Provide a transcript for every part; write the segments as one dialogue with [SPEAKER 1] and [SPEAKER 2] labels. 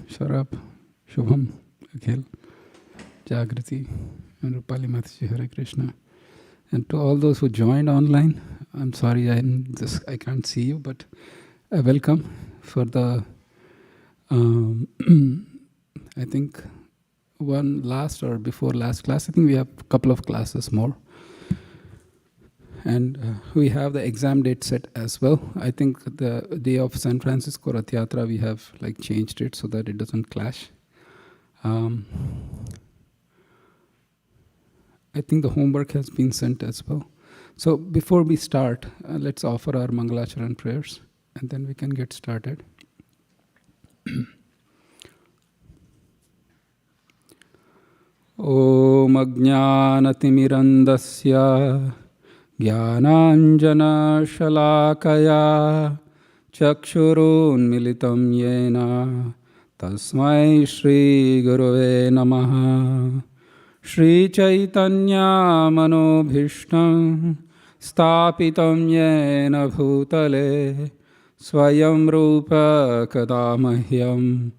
[SPEAKER 1] Sharab, Shubham, Akhil, Jagriti, and Rupali Mataji, Hare Krishna. And to all those who joined online, I'm sorry I can't see you, but welcome for the, I think, one last or before last class. I think we have a couple of classes more. And we have the exam date set as well. I think the day of San Francisco Rath Yatra, we have like changed it so that it doesn't clash. I think the homework has been sent as well. So before we start, let's offer our Mangalacharan prayers and then we can get started. Om Ajnanatimirandasya Jnananjana Shalakaya Chakshurunmilitam Yena Tasmai Shri Gurave Namaha Shri Chaitanya Manobhishtam Stapitam Yena Bhutale Swayam Rupa Kadamahyam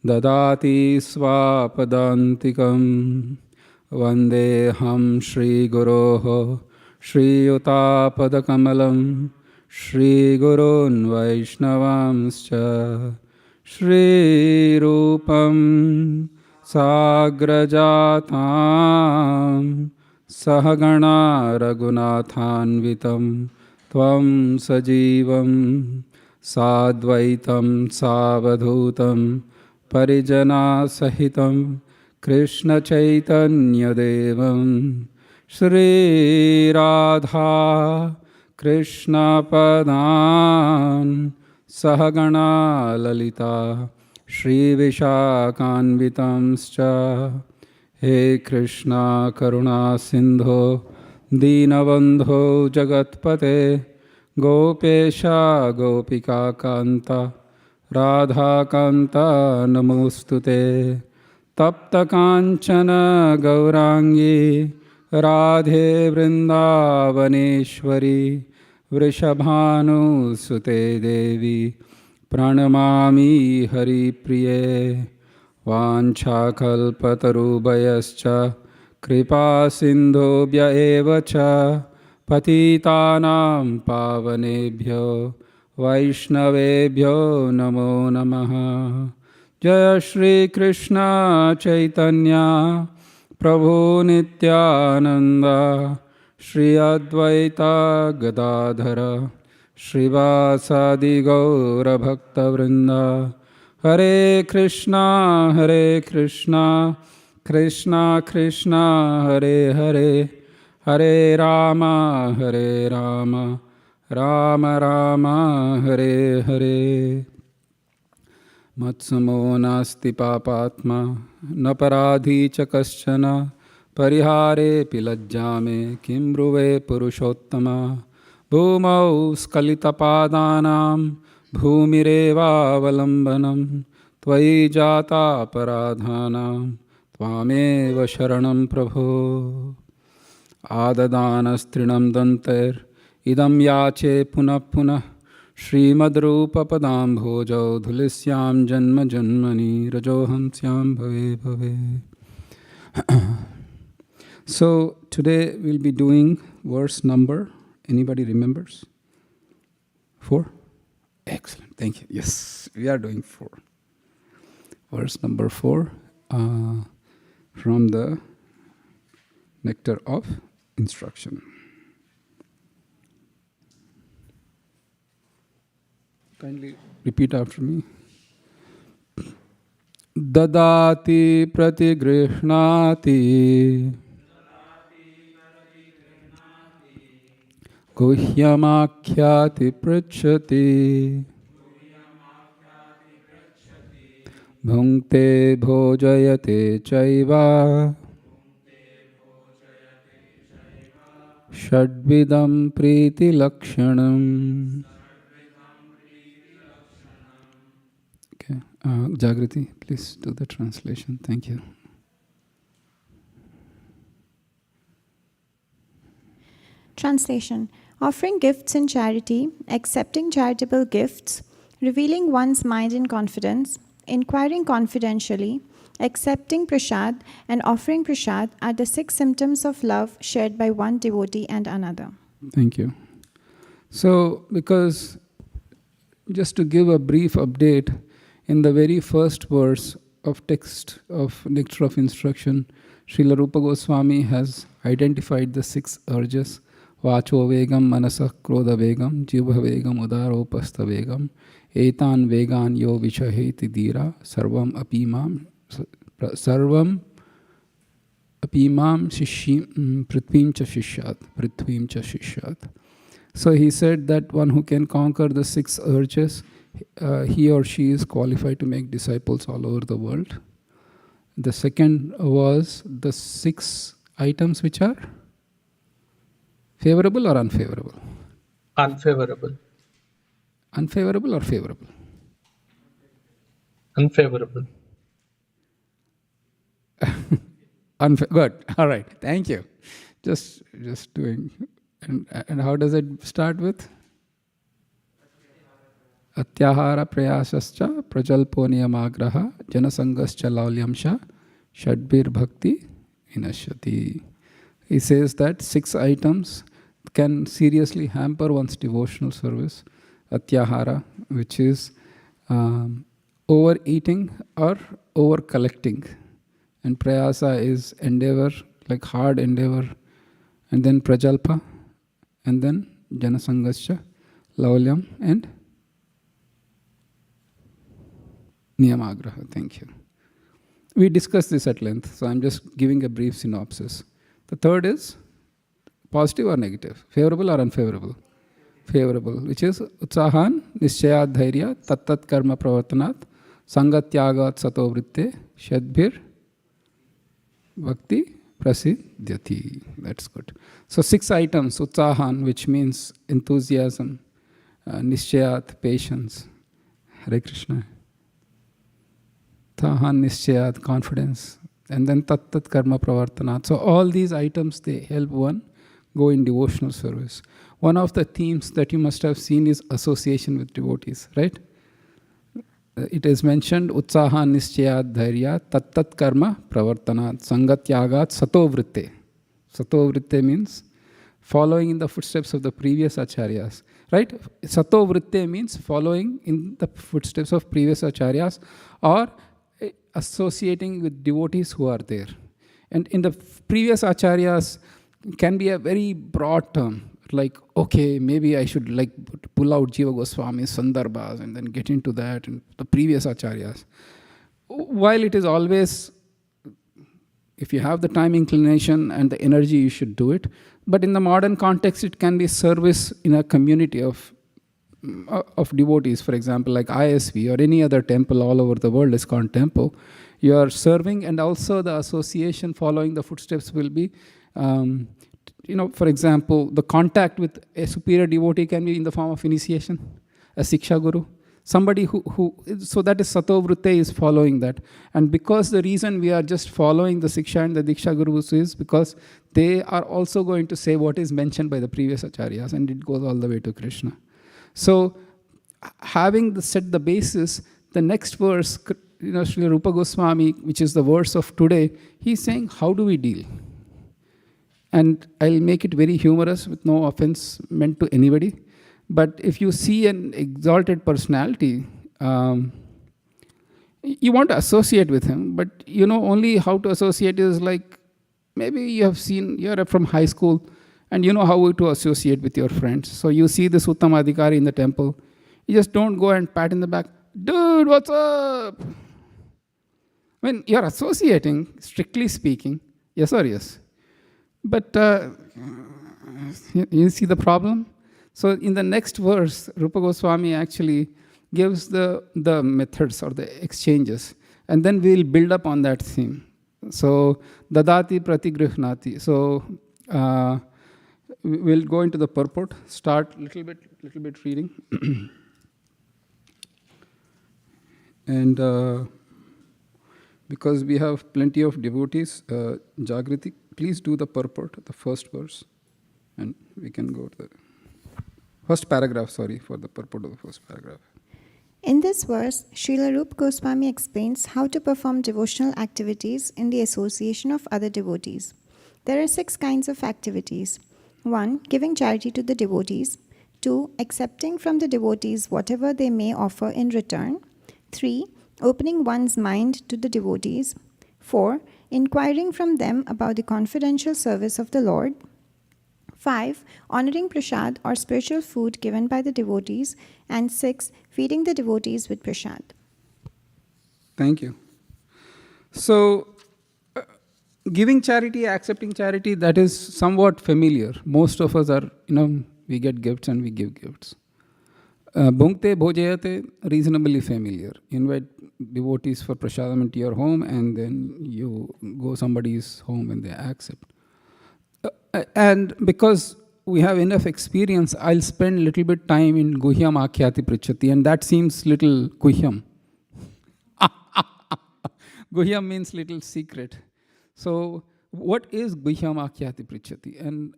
[SPEAKER 1] Dadati Swapadantikam Vandeham Shri Guroho Shri Yuta Shri Gurun Vaishnavamscha Shri Rupam Sagrajatam Sahagana Raghunathanvitam Tvam Sajivam Sadvaitam Savadhutam Parijana Sahitam Krishna Chaitanya Devam Shri Radha Krishna Padan Sahagana Lalita Shri Vishakanvitamscha He Krishna Karuna Sindho Dinabandho Jagatpate Gopesha Gopika Kanta Radha Kanta Namostute Tapta Kanchana Gaurangi Radhe Vrindavaneshwari Vrishabhanu Sute Devi Pranamami Hari Priye Vancha Kalpatarubhayascha Kripa Sindhobhya Evacha Patitanam Pavanebhyo Vaishnavebhyo Namo Namaha Jaya Shri Krishna Chaitanya Prabhu Nityananda Shri Advaita Gadadhara Srivasadi Gaura Bhakta Vrinda Hare Krishna Krishna Krishna Hare Hare Hare Rama Rama Rama Hare Hare Matsamo nasti papatma naparadhi chakaschana parihare pilajjame kimbruve purushottama bhumau skalitapadanam bhumireva avalambanam tvai jata paradhanam tvameva sharanam prabho adadanastrinam danter idam yache punah punah Srimadrupa Padam Bhojau Dhulisyam Janma Janmani Rajoham Syam Bhave Bhave. So today we'll be doing verse number, anybody remembers? 4? Excellent, thank you. Yes, we are doing 4. Verse number 4 from the Nectar of Instruction. Kindly repeat after me. Dadati pratigrihnati guhyamakhyati pritchati bhunkte bhojayate chaiva shadvidam priti lakshanam. Jagriti, please do the translation. Thank you.
[SPEAKER 2] Translation. Offering gifts in charity, accepting charitable gifts, revealing one's mind in confidence, inquiring confidentially, accepting prasad, and offering prasad are the 6 symptoms of love shared by one devotee and another.
[SPEAKER 1] Thank you. So, because just to give a brief update, in the very first verse of text of Nectar of Instruction, Srila Rupa Goswami has identified the 6 urges: Vacho Vegam, Manasa Krodha Vegam, Jibha Vegam, Udaropastha Vegam, Etan Vegan Yo Vichaheti Dira, Sarvam Apimam Shishim Prithvim Cha Shishyat. So he said that one who can conquer the 6 urges, he or she is qualified to make disciples all over the world. The second was the 6 items which are favorable or unfavorable?
[SPEAKER 3] Unfavorable.
[SPEAKER 1] Unfavorable or favorable?
[SPEAKER 3] Unfavorable.
[SPEAKER 1] Good. All right. Thank you. Just doing. And how does it start with? Atyahara prayasascha prajalpo niyamagraha janasangascha laulyamsha shadbir bhakti inashyati. He says that 6 items can seriously hamper one's devotional service. Atyahara, which is overeating or over collecting. And prayasa is endeavor, like hard endeavor. And then prajalpa. And then janasangascha, laulyam, and niyamagraha. Thank you. We discussed this at length, so I'm just giving a brief synopsis. The third is positive or negative, favorable or unfavorable? Favorable, which is utsahan, nischayat dhairya, tattat karma pravartanat, sangatyagat sato vritte, shadbhir, bhakti, prasiddhyati. That's good. So 6 items, utsahan, which means enthusiasm, nischayat, patience, Hare Krishna. Tahan, nischayat, confidence, and then tat karma pravartanat. So all these items, they help one go in devotional service. One of the themes that you must have seen is association with devotees, right? It is mentioned, utsaha nischayat dhairya tat karma pravartanat sangatyagat sato vritte. Sato vritte means following in the footsteps of the previous acharyas, right? Sato vritte means following in the footsteps of previous acharyas or associating with devotees who are there. And in the previous acharyas can be a very broad term, like, okay, maybe I should like pull out Jiva Goswami's Sandarbhas and then get into that and the previous acharyas. While it is always, if you have the time, inclination and the energy, you should do it. But in the modern context, it can be service in a community of devotees, for example, like ISV or any other temple all over the world, ISKCON temple. You are serving, and also the association following the footsteps will be, for example, the contact with a superior devotee can be in the form of initiation, a Siksha Guru. Somebody so that is Sato Vritte is following that. And because the reason we are just following the Siksha and the Diksha Gurus is because they are also going to say what is mentioned by the previous acharyas, and it goes all the way to Krishna. So, having set the basis, the next verse, Srila Rupa Goswami, which is the verse of today, he's saying, how do we deal? And I'll make it very humorous with no offense meant to anybody. But if you see an exalted personality, you want to associate with him, but you know only how to associate is like, maybe you have seen, you're from high school, and you know how to associate with your friends. So you see the Uttam Adhikari in the temple. You just don't go and pat in the back, dude, what's up? When you're associating, strictly speaking, yes or yes. But you see the problem? So in the next verse, Rupa Goswami actually gives the methods or the exchanges. And then we'll build up on that theme. So, dadati pratigrihnati. So, we'll go into the purport, start little bit reading. And because we have plenty of devotees, Jagriti, please do the purport, the first verse, and we can go to the first paragraph, for the purport of the first paragraph.
[SPEAKER 2] In this verse, Srila Rupa Goswami explains how to perform devotional activities in the association of other devotees. There are 6 kinds of activities. 1. Giving charity to the devotees. 2. Accepting from the devotees whatever they may offer in return. 3. Opening one's mind to the devotees. 4. Inquiring from them about the confidential service of the Lord. 5. Honoring prasad or spiritual food given by the devotees. And 6. Feeding the devotees with prasad.
[SPEAKER 1] Thank you. So, giving charity, accepting charity, that is somewhat familiar. Most of us are, we get gifts and we give gifts. Bhunkte bhojayate, reasonably familiar. Invite devotees for prasadam into your home and then you go somebody's home and they accept. And because we have enough experience, I'll spend a little bit time in guhyam akhyati prichati, and that seems little guhyam. Guhyam means little secret. So what is guhyam akhyati prichati? And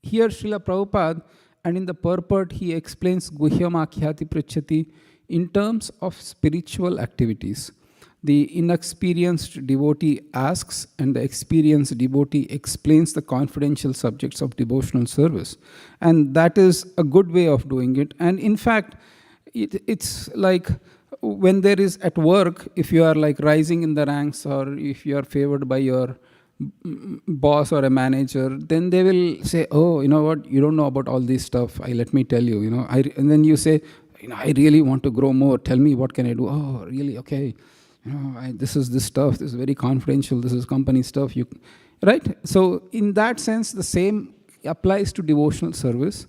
[SPEAKER 1] here Srila Prabhupada, and in the purport, he explains guhyam akhyati prichati in terms of spiritual activities. The inexperienced devotee asks, and the experienced devotee explains the confidential subjects of devotional service. And that is a good way of doing it. And in fact, it's like when there is at work, if you are like rising in the ranks or if you are favored by your boss or a manager, then they will say, oh, you know what, you don't know about all this stuff. Let me tell you, and then you say, I really want to grow more. Tell me, what can I do? Oh, really? Okay. This is this stuff. This is very confidential. This is company stuff. Right? So in that sense, the same applies to devotional service.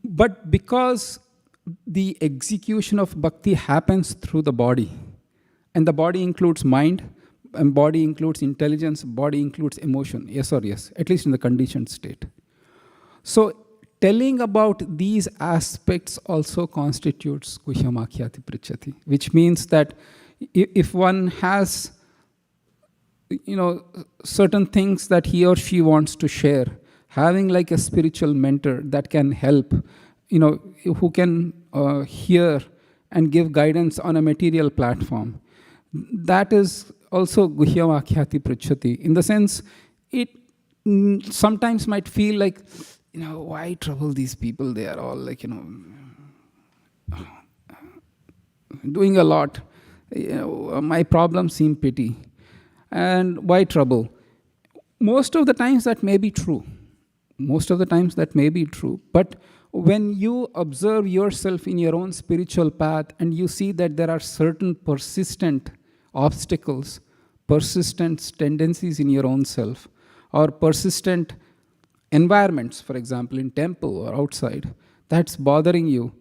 [SPEAKER 1] But because the execution of bhakti happens through the body, and the body includes mind, and body includes intelligence, body includes emotion. Yes or yes, at least in the conditioned state. So telling about these aspects also constitutes guhyam akhyati prichati, which means that if one has, certain things that he or she wants to share, having like a spiritual mentor that can help, who can hear and give guidance on a material platform, that is also guhyam akhyati prichati. In the sense, it sometimes might feel like, why trouble these people? They are all like, doing a lot. My problems seem petty. And why trouble? Most of the times that may be true. But when you observe yourself in your own spiritual path and you see that there are certain persistent obstacles, persistent tendencies in your own self, or persistent environments, for example, in temple or outside, that's bothering you.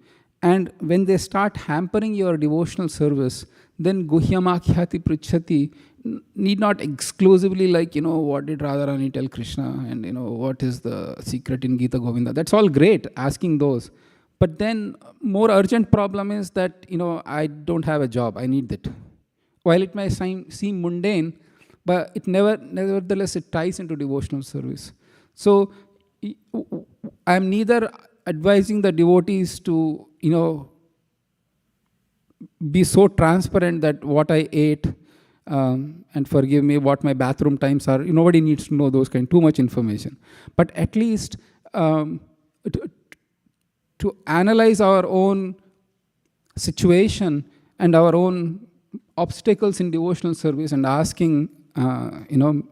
[SPEAKER 1] And when they start hampering your devotional service, then guhyam akhyati prichati need not exclusively like, what did Radharani tell Krishna, and what is the secret in Gita Govinda. That's all great, asking those. But then more urgent problem is that, I don't have a job, I need that. While it may seem mundane, but it nevertheless it ties into devotional service. So I'm neither advising the devotees to, be so transparent that what I ate, and forgive me, what my bathroom times are. Nobody needs to know those too much information. But at least to analyze our own situation and our own obstacles in devotional service, and asking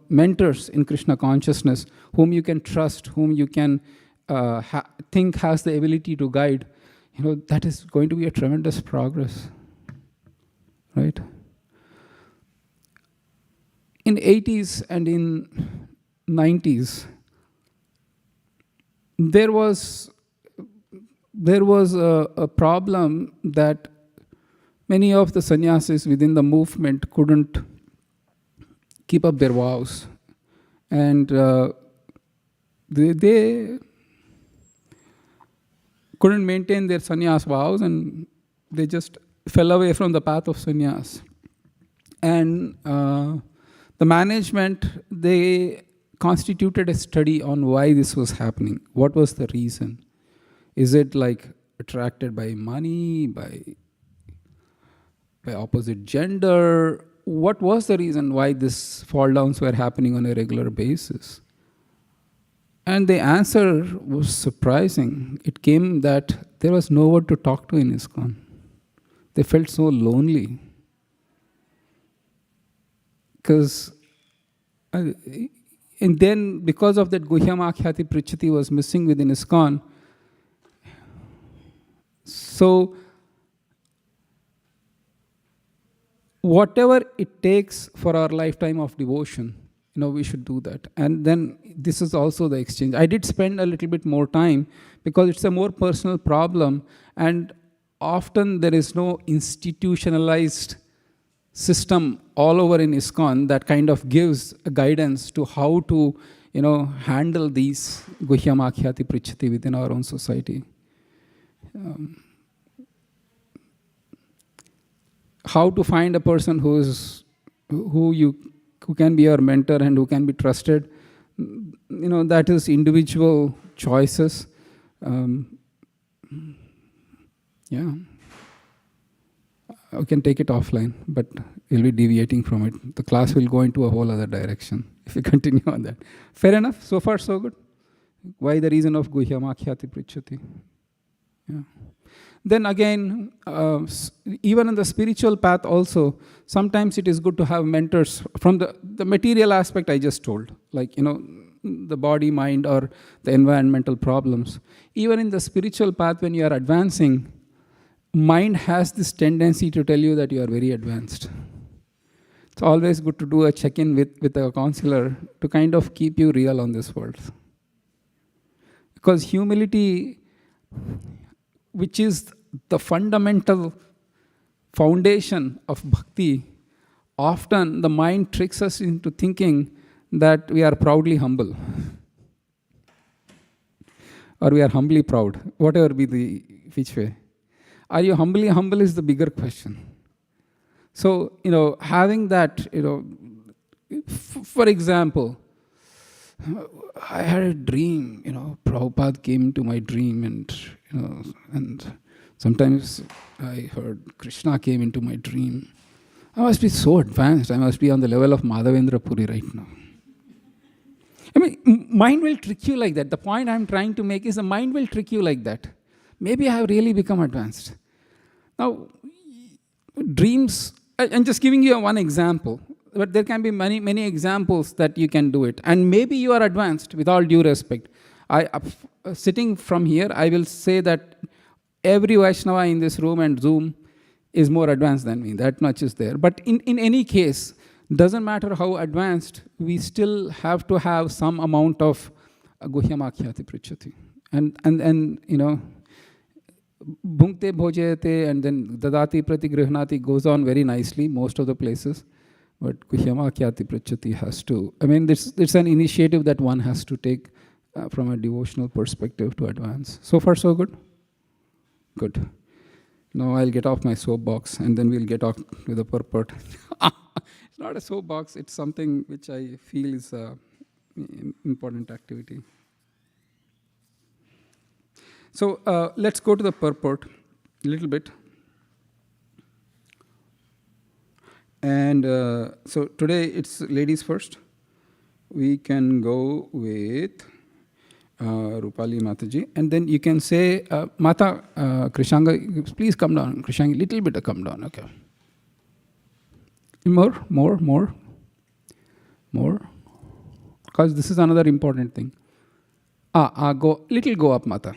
[SPEAKER 1] mentors in Krishna consciousness, whom you can trust, whom you can think has the ability to guide, that is going to be a tremendous progress, right? In 80s and in 90s, there was a problem that many of the sannyasis within the movement couldn't keep up their vows. And they couldn't maintain their sannyas vows, and they just fell away from the path of sannyas. And the management, they constituted a study on why this was happening. What was the reason? Is it like attracted by money, by opposite gender. What was the reason why these fall downs were happening on a regular basis? And the answer was surprising. It came that there was no one to talk to in ISKCON. They felt so lonely. Because, and then because of that, Guhyam Akhyati Prichati was missing within ISKCON. So, whatever it takes for our lifetime of devotion, we should do that. And then this is also the exchange. I did spend a little bit more time because it's a more personal problem, and often there is no institutionalized system all over in ISKCON that kind of gives a guidance to how to, handle these Guhyam Akhyati Prichati within our own society. How to find a person who can be your mentor and who can be trusted, that is individual choices. Yeah. We can take it offline, but we'll be deviating from it. The class will go into a whole other direction if we continue on that. Fair enough? So far, so good? Why the reason of Guhyam Akhyati Prichati? Yeah. Then again, even in the spiritual path also, sometimes it is good to have mentors from the material aspect I just told, like, the body, mind, or the environmental problems. Even in the spiritual path, when you are advancing, mind has this tendency to tell you that you are very advanced. It's always good to do a check-in with a counselor to kind of keep you real on this world. Because humility, which is the fundamental foundation of bhakti, often the mind tricks us into thinking that we are proudly humble. Or we are humbly proud, whatever be the which way. Are you humbly humble is the bigger question. So, having that, for example, I had a dream, Prabhupada came into my dream, and sometimes I heard Krishna came into my dream. I must be so advanced. I must be on the level of Madhavendra Puri right now. Mind will trick you like that. The point I'm trying to make is the mind will trick you like that. Maybe I have really become advanced. Now, dreams, I'm just giving you one example, but there can be many, many examples that you can do it. And maybe you are advanced, with all due respect. Sitting from here, I will say that every Vaishnava in this room and Zoom is more advanced than me. That much is there. But in any case, doesn't matter how advanced, we still have to have some amount of Guhyam Akhyati Prichati. And Bhunkte bhojayate and then dadati pratigrihnati goes on very nicely, most of the places. But Guhyam Akhyati Prichati has to, it's an initiative that one has to take from a devotional perspective to advance. So far, so good? Good. Now I'll get off my soapbox and then we'll get off with the purport. It's not a soapbox, it's something which I feel is an important activity. So let's go to the purport a little bit. And so today it's ladies first. We can go with Rupali Mataji. And then you can say, Mata, Krishanga, please come down. Krishanga, little bit come down, okay. More. Because this is another important thing. Go up, Mata.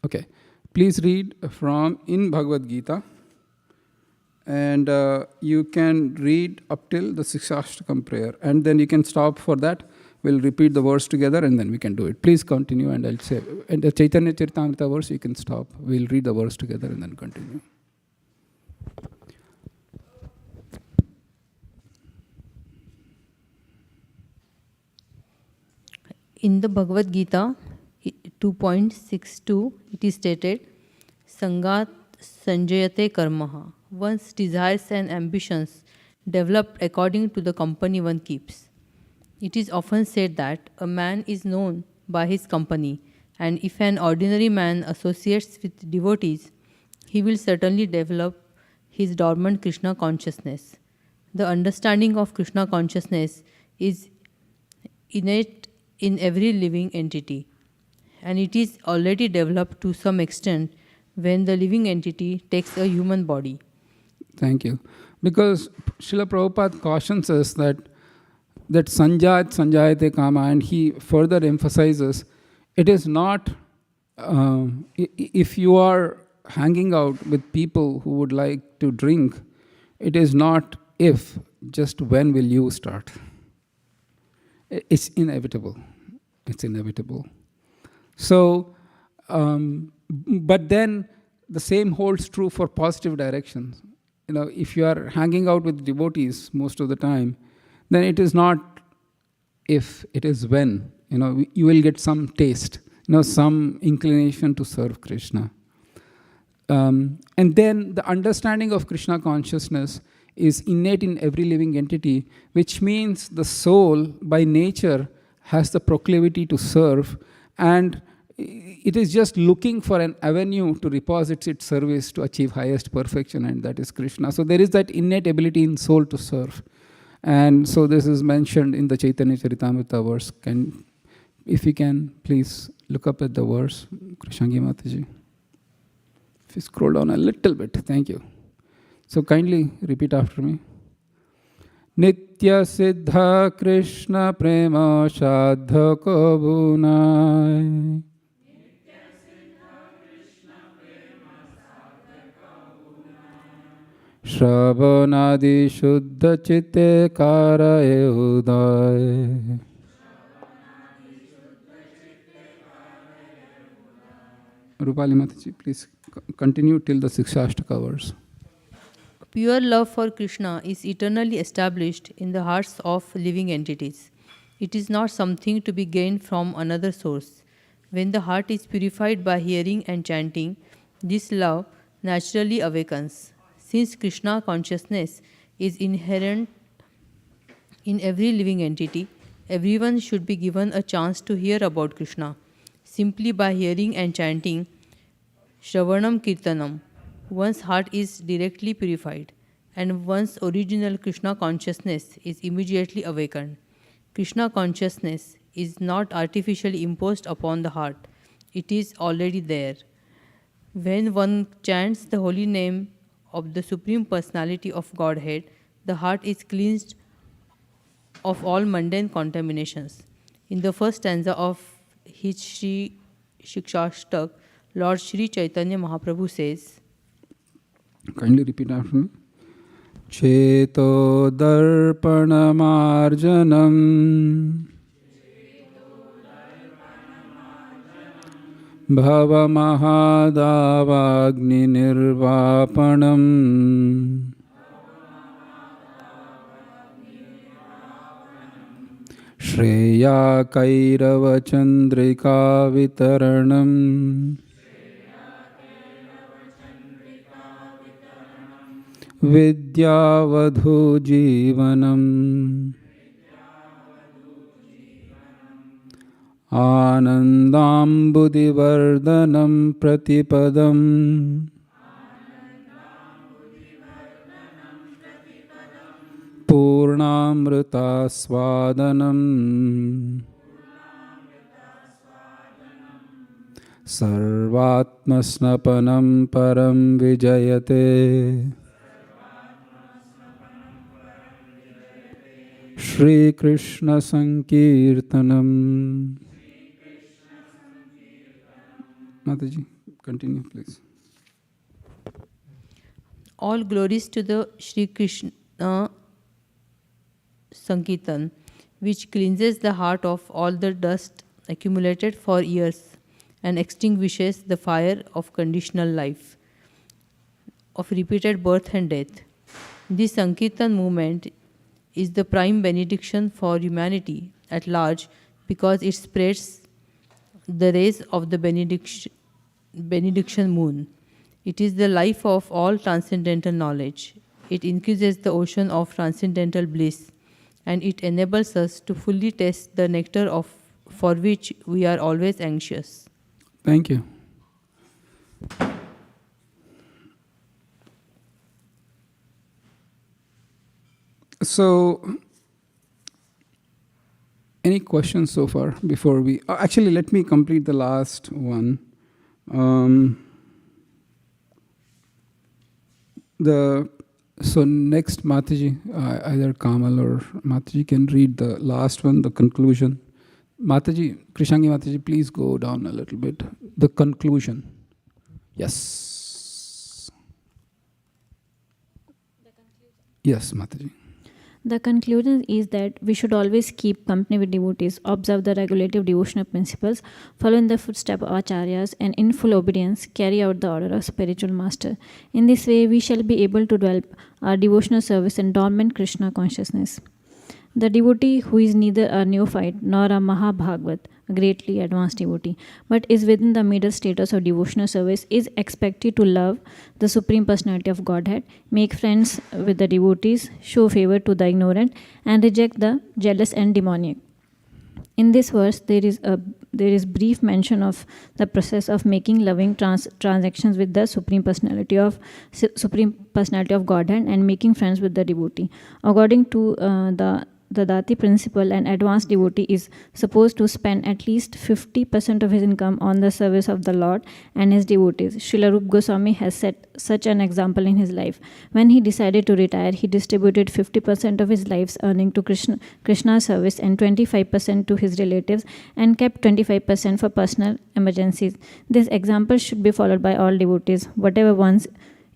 [SPEAKER 1] Okay. Please read from in Bhagavad Gita. And you can read up till the Sikshashtakam prayer. And then you can stop for that. We'll repeat the verse together and then we can do it. Please continue and I'll say, and the Chaitanya Charitamrita verse, you can stop. We'll read the verse together and then continue.
[SPEAKER 4] In the Bhagavad Gita 2.62, it is stated, Sangat Sanjayate Karmaha. One's desires and ambitions develop according to the company one keeps. It is often said that a man is known by his company. And if an ordinary man associates with devotees, he will certainly develop his dormant Krishna consciousness. The understanding of Krishna consciousness is innate in every living entity, and it is already developed to some extent when the living entity takes a human body.
[SPEAKER 1] Thank you. Because Srila Prabhupada cautions us that sanjayat sanjayate kama, and he further emphasizes it is not, if you are hanging out with people who would like to drink, it is not if, just when will you start. It's inevitable. It's inevitable. So, but then the same holds true for positive directions. If you are hanging out with devotees most of the time, then it is not if, it is when. You will get some taste, some inclination to serve Krishna. And then the understanding of Krishna consciousness is innate in every living entity, which means the soul by nature has the proclivity to serve, and it is just looking for an avenue to reposit its service to achieve highest perfection, and that is Krishna. So there is that innate ability in soul to serve. And so this is mentioned in the Chaitanya Charitamrita verse. If you can, please look up at the verse, Krishnangi Mataji. If you scroll down a little bit, thank you. So kindly repeat after me. Nitya Siddha Krishna Prema Shadha Kabunai. Shravanadi Shuddha Chitte Karaye Uday. Rupali Mataji, please continue till the Sikshashtaka verse.
[SPEAKER 4] Pure love for Krishna is eternally established in the hearts of living entities. It is not something to be gained from another source. When the heart is purified by hearing and chanting, this love naturally awakens. Since Krishna consciousness is inherent in every living entity, everyone should be given a chance to hear about Krishna. Simply by hearing and chanting Shravanam Kirtanam, one's heart is directly purified, and one's original Krishna consciousness is immediately awakened. Krishna consciousness is not artificially imposed upon the heart, it is already there. When one chants the holy name of the Supreme Personality of Godhead, the heart is cleansed of all mundane contaminations. In the first stanza of his Sri Shikshashtak, Lord Sri Chaitanya Mahaprabhu says,
[SPEAKER 1] kindly repeat after me. Cheto darpanamarjanam bhava mahadavagni nirvapanam Shreya kairava chandrika vitaranam Vidyavadhu Jivanam Anandambudivardhanam Pratipadam Purnamrita Swadanam Sarvatmasnapanam Param Vijayate Shri Krishna Sankirtanam. Mataji, continue please.
[SPEAKER 4] all glories to the Shri Krishna Sankirtan, which cleanses the heart of all the dust accumulated for years and extinguishes the fire of conditional life, of repeated birth and death. This Sankirtan movement is the prime benediction for humanity at large because it spreads the rays of the benediction moon. It is the life of all transcendental knowledge. It increases the ocean of transcendental bliss, and it enables us to fully taste the nectar for which we are always anxious.
[SPEAKER 1] Thank you. So, any questions so far before we... actually, let me complete the last one. So next, Mataji, either Kamal or Mataji can read the last one, the conclusion. Mataji, Krishangi Mataji, please go down a little bit. The conclusion. Yes. Yes, Mataji.
[SPEAKER 5] The conclusion is that we should always keep company with devotees, observe the regulative devotional principles, follow in the footsteps of acharyas, and in full obedience carry out the order of spiritual master. In this way, we shall be able to develop our devotional service and dormant Krishna consciousness. The devotee who is neither a neophyte nor a Mahabhagavat, a greatly advanced devotee, but is within the middle status of devotional service, is expected to love the Supreme Personality of Godhead, make friends with the devotees, show favor to the ignorant, and reject the jealous and demoniac. In this verse, there is brief mention of the process of making loving transactions with the Supreme Personality of Godhead and making friends with the devotee. According to the Dati principle, an advanced devotee is supposed to spend at least 50% of his income on the service of the Lord and his devotees. Srila Rupa Goswami has set such an example in his life. When he decided to retire, he distributed 50% of his life's earning to Krishna's service and 25% to his relatives, and kept 25% for personal emergencies. This example should be followed by all devotees. Whatever one's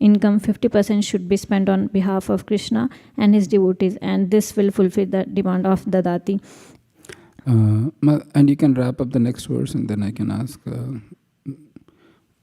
[SPEAKER 5] income, 50% should be spent on behalf of Krishna and his devotees, and this will fulfill the demand of the Dati.
[SPEAKER 1] And you can wrap up the next verse, and then I can ask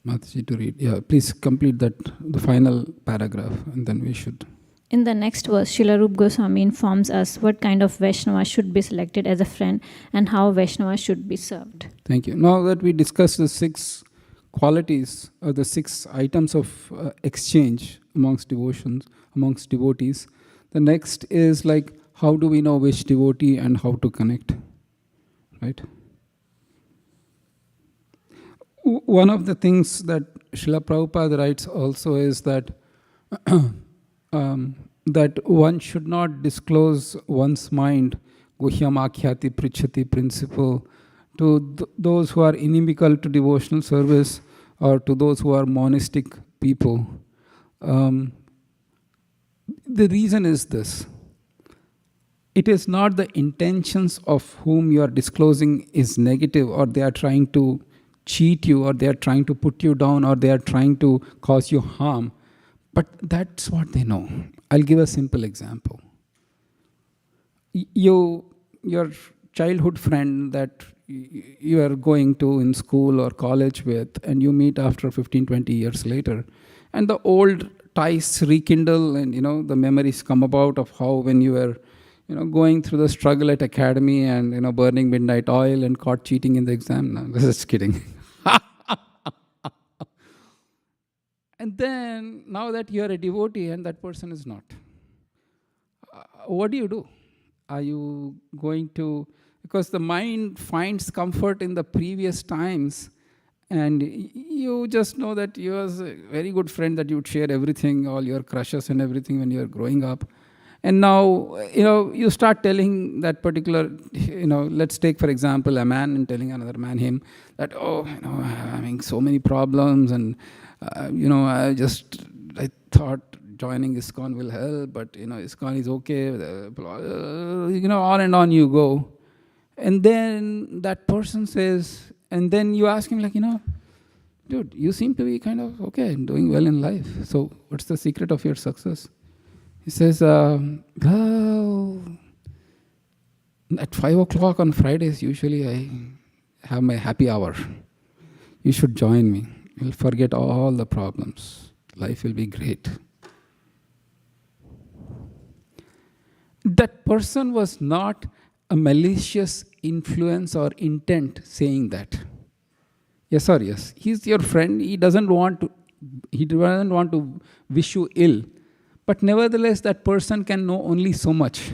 [SPEAKER 1] Mataji to read. Yeah, please complete that, the final paragraph, and then we should.
[SPEAKER 5] In the next verse, Srila Rupa Goswami informs us what kind of Vaishnava should be selected as a friend and how Vaishnava should be served.
[SPEAKER 1] Thank you. Now that we discussed the 6 qualities or the 6 items of exchange amongst devotees, the next is like, how do we know which devotee and how to connect, right? One of the things that Srila Prabhupada writes also is that that one should not disclose one's mind, guhyam akhyati prichati principle, to those who are inimical to devotional service or to those who are monastic people. The reason is this. It is not the intentions of whom you are disclosing is negative, or they are trying to cheat you, or they are trying to put you down, or they are trying to cause you harm. But that's what they know. I'll give a simple example. Your childhood friend that you are going to in school or college with, and you meet after 15, 20 years later, and the old ties rekindle, and the memories come about of how when you were going through the struggle at academy and burning midnight oil and caught cheating in the exam. No, this is kidding. And then now that you are a devotee and that person is not, what do? Are you going to... Because the mind finds comfort in the previous times, and you just know that you was a very good friend, that you would share everything, all your crushes and everything when you were growing up. And now, you start telling that particular, let's take, for example, a man and telling another man, him, that, I'm having so many problems, and, I thought joining ISKCON will help, but, ISKCON is okay, on and on you go. And then that person says, and then you ask him, dude, you seem to be kind of okay, doing well in life. So what's the secret of your success? He says, well, at 5 o'clock on Fridays, usually I have my happy hour. You should join me. You'll forget all the problems. Life will be great. That person was not a malicious influence or intent saying that. Yes or yes? He's your friend. He doesn't want to wish you ill. But nevertheless, that person can know only so much.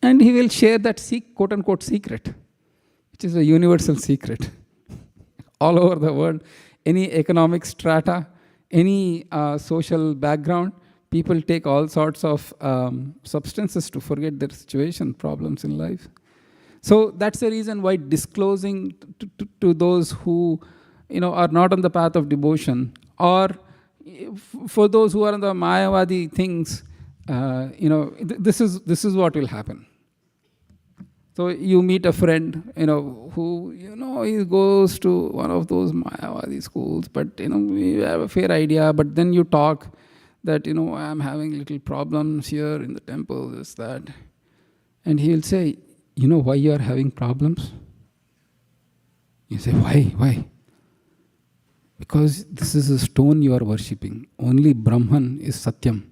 [SPEAKER 1] And he will share that quote-unquote secret, which is a universal secret. all over the world, any economic strata, any social background. People take all sorts of substances to forget their situation, problems in life. So that's the reason why disclosing to those who are not on the path of devotion, or for those who are on the Mayavadi things, this is what will happen. So you meet a friend, who, he goes to one of those Mayavadi schools, but, we have a fair idea, but then you talk that, I'm having little problems here in the temple, this, that. And he will say, why you are having problems? You say, why? Because this is a stone you are worshipping. Only Brahman is Satyam.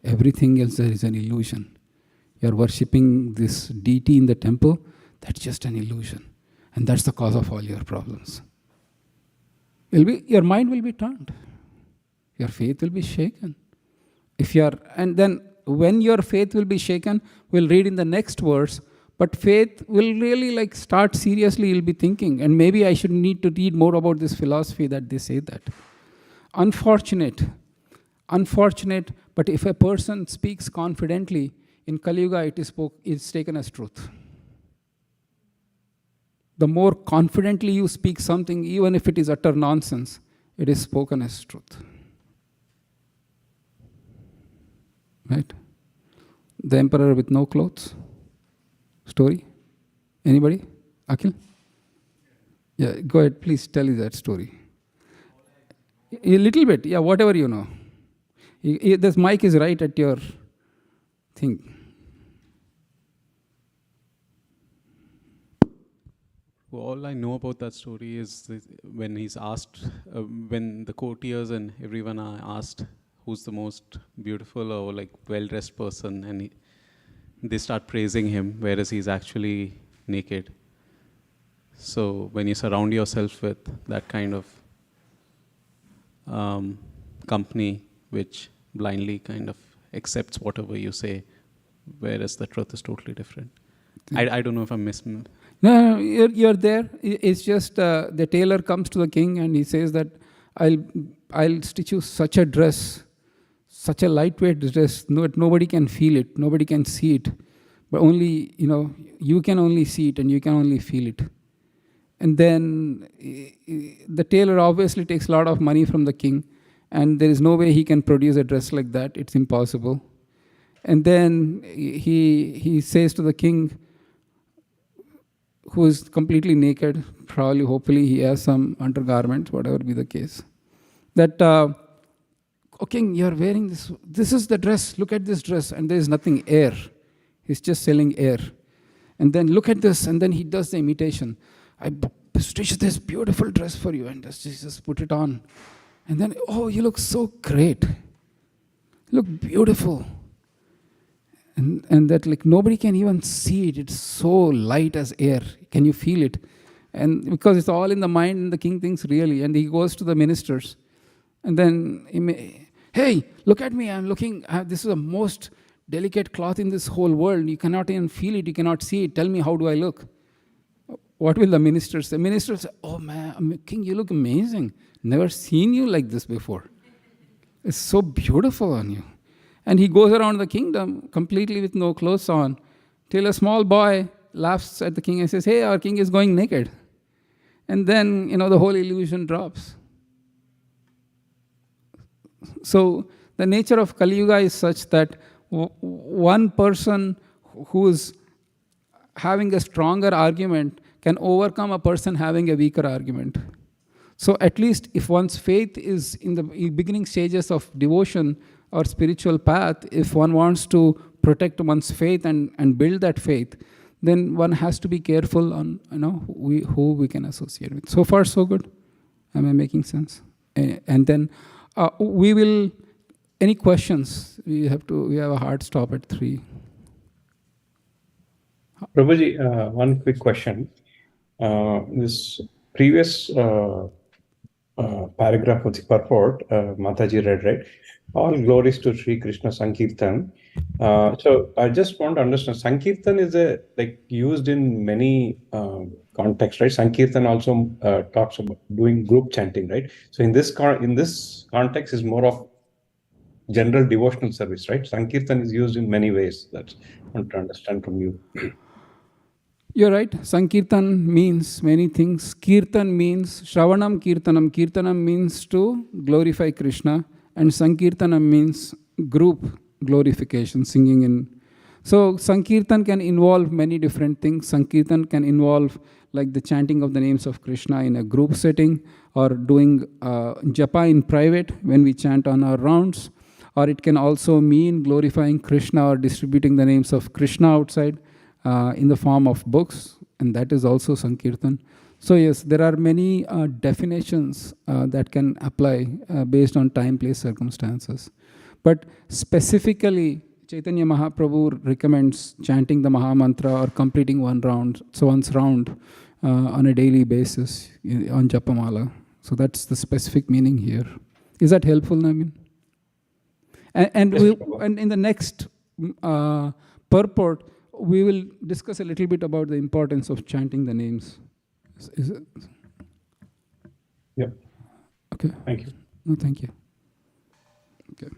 [SPEAKER 1] Everything else there is an illusion. You are worshipping this deity in the temple, that's just an illusion. And that's the cause of all your problems. Your mind will be turned. Your faith will be shaken. And then when your faith will be shaken, we'll read in the next verse, but faith will really start seriously, you'll be thinking, and maybe I should need to read more about this philosophy that they say that. Unfortunate, but if a person speaks confidently, in Kali Yuga it's taken as truth. The more confidently you speak something, even if it is utter nonsense, it is spoken as truth. Right? The emperor with no clothes. Story? Anybody? Akhil? Yeah, go ahead, please tell me that story. A little bit, yeah, whatever you know. This mic is right at your thing.
[SPEAKER 6] All I know about that story is when he's asked, when the courtiers and everyone are asked who's the most beautiful or well-dressed person, and they start praising him, whereas he's actually naked. So when you surround yourself with that kind of company which blindly kind of accepts whatever you say, whereas the truth is totally different. I don't know if I'm missing.
[SPEAKER 1] No, you're there. It's just the tailor comes to the king and he says that I'll stitch you such a dress, such a lightweight dress, nobody can feel it, nobody can see it, but only, you can only see it and you can only feel it. And then the tailor obviously takes a lot of money from the king, and there is no way he can produce a dress like that. It's impossible. And then he says to the king, who is completely naked, probably, hopefully he has some undergarments, whatever be the case, that, oh king, you're wearing this. This is the dress. Look at this dress. And there is nothing, air. He's just selling air. And then look at this. And then he does the imitation. I stitched this beautiful dress for you, and just put it on. And then, oh, you look so great. You look beautiful. And that nobody can even see it. It's so light as air. Can you feel it? And because it's all in the mind, and the king thinks really. And he goes to the ministers. And then, hey, look at me. I'm looking. This is the most delicate cloth in this whole world. You cannot even feel it. You cannot see it. Tell me, how do I look? What will the minister say? Minister say, oh man, king, you look amazing. Never seen you like this before. It's so beautiful on you. And he goes around the kingdom completely with no clothes on, till a small boy laughs at the king and says, hey, our king is going naked. And then, the whole illusion drops. So the nature of Kali Yuga is such that one person who's having a stronger argument can overcome a person having a weaker argument. So at least if one's faith is in the beginning stages of devotion or spiritual path, if one wants to protect one's faith and build that faith, then one has to be careful on who we can associate with. So far, so good. Am I making sense? And then we will. Any questions? We have a hard stop at 3.
[SPEAKER 7] Prabhuji, one quick question. This previous paragraph of the purport, Mataji read, right? All glories to Sri Krishna Sankirtan. So I just want to understand, Sankirtan is used in many context, right? Sankirtan also talks about doing group chanting, right? So in this context is more of general devotional service, right? Sankirtan is used in many ways. That's I want to understand from you.
[SPEAKER 1] You're right. Sankirtan means many things. Kirtan means Shravanam Kirtanam. Kirtanam means to glorify Krishna, and Sankirtanam means group glorification, singing in. So Sankirtan can involve many different things. Sankirtan can involve like the chanting of the names of Krishna in a group setting, or doing japa in private when we chant on our rounds, or it can also mean glorifying Krishna or distributing the names of Krishna outside in the form of books, and that is also Sankirtan. So yes, there are many definitions that can apply based on time, place, circumstances. But specifically, Chaitanya Mahaprabhu recommends chanting the Maha Mantra or completing one's round on a daily basis on Japamala. So that's the specific meaning here. Is that helpful, Namin? And in the next purport, we will discuss a little bit about the importance of chanting the names. Is it?
[SPEAKER 7] Yeah.
[SPEAKER 1] Okay.
[SPEAKER 7] Thank you.
[SPEAKER 1] No, thank you. Okay.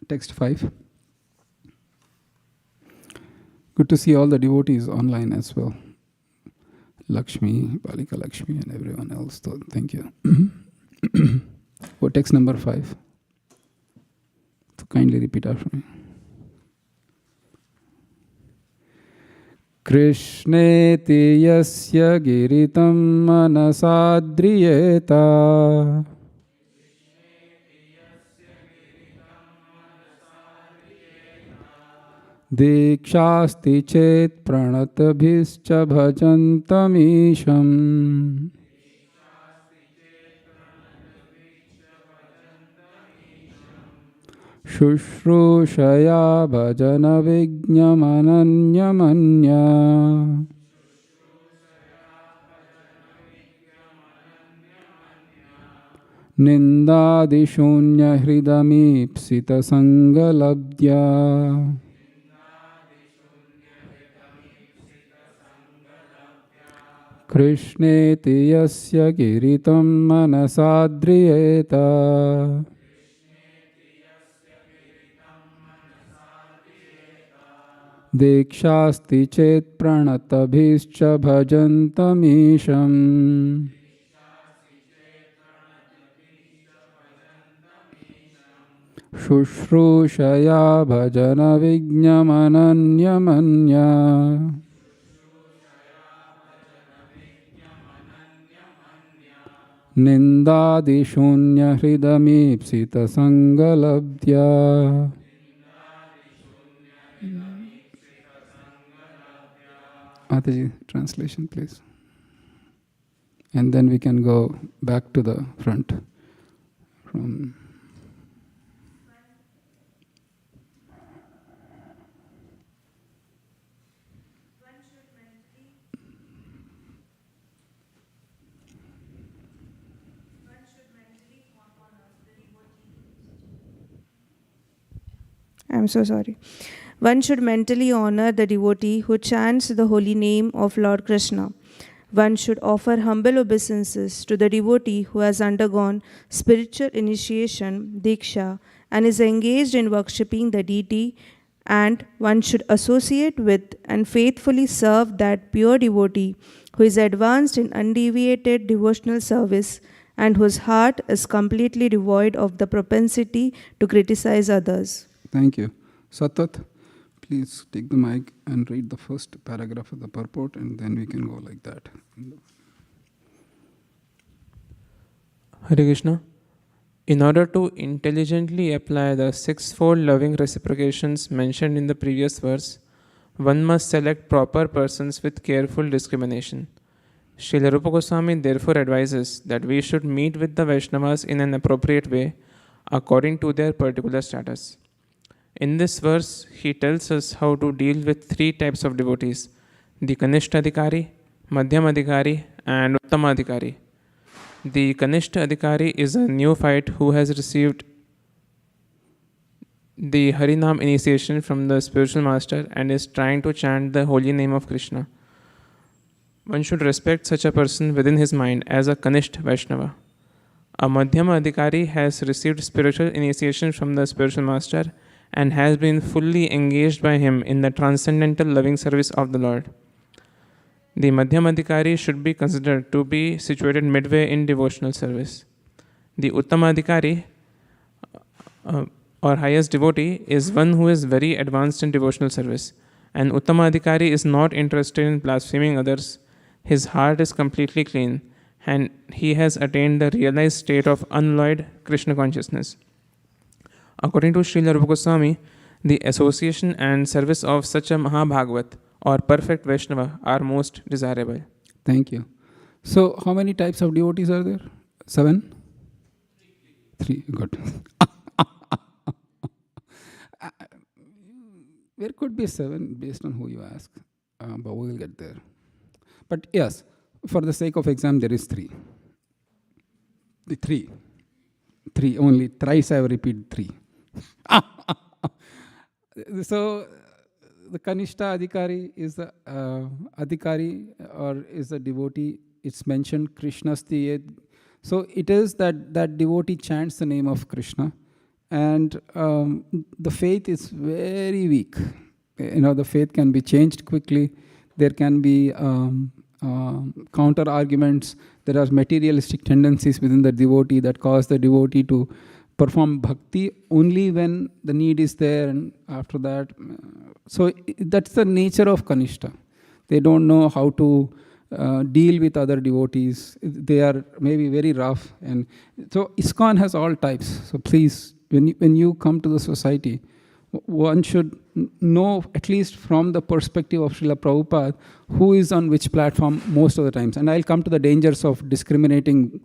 [SPEAKER 1] Text 5. Good to see all the devotees online as well. Lakshmi, Balika Lakshmi, and everyone else. So thank you. For text number 5. So kindly repeat after me. Krishneti yasya giritam manasadriyeta Dikshasti chet pranatabhischa bhajantamisham Shushrushaya bhajana vijñamananyamanya Nindadishunya hridamipsita sangalabdya Krishneti yasya giritam manasadriyeta Dikshasti chet pranatabhischa bhajantamisham Shushrushaya bhajana vijñamananyamanya Nindadishunya hridamipsita sangalabdya. Mataji, translation please. And then we can go back to the front. From
[SPEAKER 8] I'm so sorry. One should mentally honor the devotee who chants the holy name of Lord Krishna. One should offer humble obeisances to the devotee who has undergone spiritual initiation, Diksha, and is engaged in worshipping the deity, and one should associate with and faithfully serve that pure devotee who is advanced in undeviated devotional service and whose heart is completely devoid of the propensity to criticize others.
[SPEAKER 1] Thank you. Satat, please take the mic and read the first paragraph of the purport, and then we can go like that.
[SPEAKER 9] Hare Krishna. In order to intelligently apply the sixfold loving reciprocations mentioned in the previous verse, one must select proper persons with careful discrimination. Srila Rupa Goswami therefore advises that we should meet with the Vaishnavas in an appropriate way according to their particular status. In this verse, he tells us how to deal with three types of devotees: the Kanishta Adhikari, Madhyam Adhikari, and Uttama Adhikari. The Kanishta Adhikari is a neophyte who has received the Harinam initiation from the spiritual master and is trying to chant the holy name of Krishna. One should respect such a person within his mind as a Kanishta Vaishnava. A Madhyama Adhikari has received spiritual initiation from the spiritual master and has been fully engaged by him in the transcendental loving service of the Lord. The Madhyama Adhikari should be considered to be situated midway in devotional service. The Uttama Adhikari or highest devotee is one who is very advanced in devotional service. An Uttama Adhikari is not interested in blaspheming others. His heart is completely clean and he has attained the realized state of unalloyed Krishna consciousness. According to Srila Rupa Goswami, the association and service of such a Mahabhagavat or perfect Vaishnava are most desirable.
[SPEAKER 1] Thank you. So, how many types of devotees are there? 7? 3. Good. There could be 7 based on who you ask, but we will get there. But yes, for the sake of exam, there is 3. The 3. 3 only. Thrice I have repeated 3. So, the Kanishta Adhikari is the Adhikari or is a devotee. It's mentioned Krishna's Tiyed. So, it is that devotee chants the name of Krishna. And the faith is very weak. The faith can be changed quickly. There can be counter arguments. There are materialistic tendencies within the devotee that cause the devotee to perform bhakti only when the need is there, and after that. So that's the nature of Kanishta. They don't know how to deal with other devotees. They are maybe very rough. And so ISKCON has all types. So please, when you come to the society, one should know, at least from the perspective of Srila Prabhupada, who is on which platform most of the times. And I'll come to the dangers of discriminating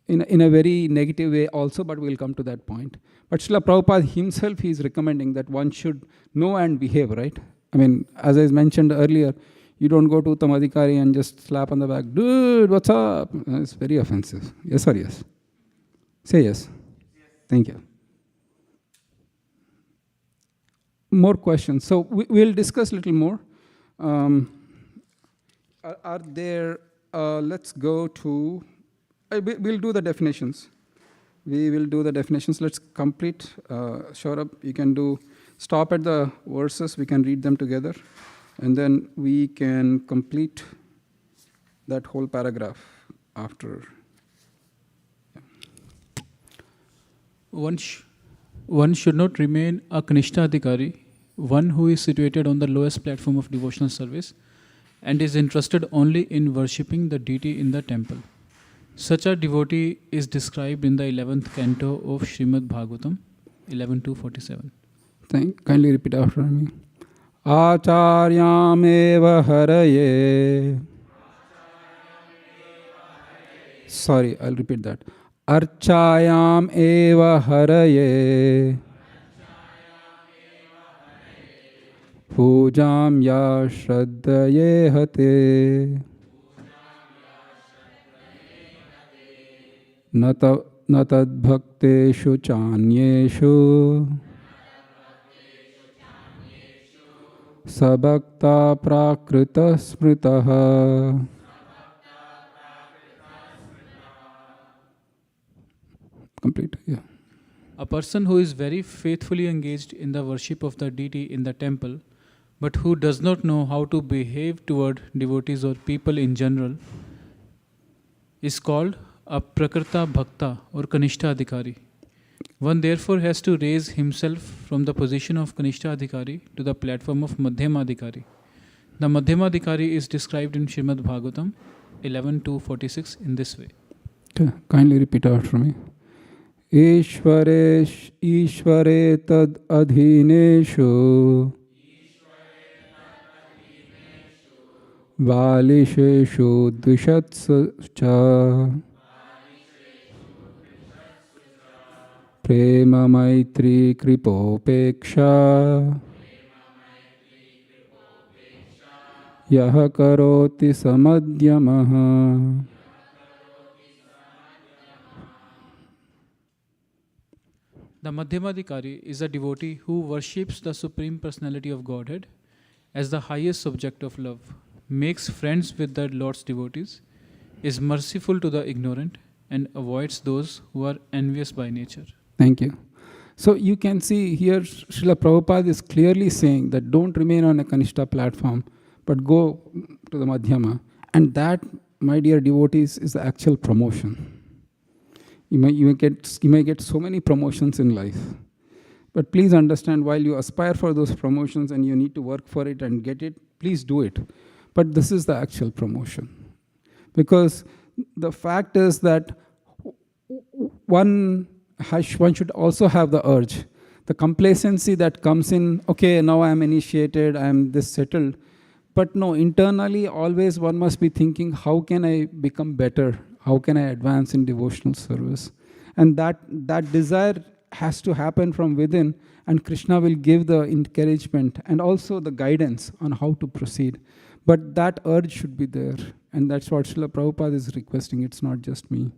[SPEAKER 1] in a very negative way also, but we'll come to that point. But Srila Prabhupada himself, he is recommending that one should know and behave, right? I mean, as I mentioned earlier, you don't go to Uttama Adhikari and just slap on the back, dude, what's up? It's very offensive. Yes or yes? Say yes. Thank you. More questions. So we'll discuss a little more. Are there, let's go to, we'll do the definitions. We will do the definitions. Let's complete. Saurabh, you can stop at the verses. We can read them together. And then we can complete that whole paragraph after.
[SPEAKER 10] One should not remain a Kanishta Adhikari, one who is situated on the lowest platform of devotional service and is interested only in worshipping the deity in the temple. Such a devotee is described in the 11th canto of Srimad Bhagavatam, 11-47.
[SPEAKER 1] Kindly repeat after me. Acharyam eva haraye. Sorry, I'll repeat that. Archayam eva haraye. Pujam ya shraddaye hate. Natad bhakteshu chanyeshu. Sabhakta prakrita smritaha. Complete, yeah.
[SPEAKER 10] A person who is very faithfully engaged in the worship of the deity in the temple, but who does not know how to behave toward devotees or people in general, is called a Prakrita Bhakta or Kanishta Adhikari. One therefore has to raise himself from the position of Kanishta Adhikari to the platform of Madhyama Adhikari. The Madhyama Adhikari is described in Srimad Bhagavatam 11-46 in this way.
[SPEAKER 1] Okay. Kindly repeat after me. Ishvare tad adhineshu valisheshu dvishatsu cha prema maitri kripopeksha yaha karoti samadhyamaha.
[SPEAKER 10] The Madhyama Adhikari is a devotee who worships the Supreme Personality of Godhead as the highest subject of love. makes friends with the Lord's devotees, is merciful to the ignorant, and avoids those who are envious by nature.
[SPEAKER 1] Thank you. So you can see here Srila Prabhupada is clearly saying that don't remain on a Kanishta platform, but go to the Madhyama. And that, my dear devotees, is the actual promotion. You may get so many promotions in life. But please understand, while you aspire for those promotions and you need to work for it and get it, please do it. But this is the actual promotion. Because the fact is that one should also have the urge. The complacency that comes in, okay, now I'm initiated, I'm this settled. But no, internally, always one must be thinking, how can I become better? How can I advance in devotional service? And that desire has to happen from within, and Krishna will give the encouragement and also the guidance on how to proceed. But that urge should be there, and that's what Srila Prabhupada is requesting. It's not just me.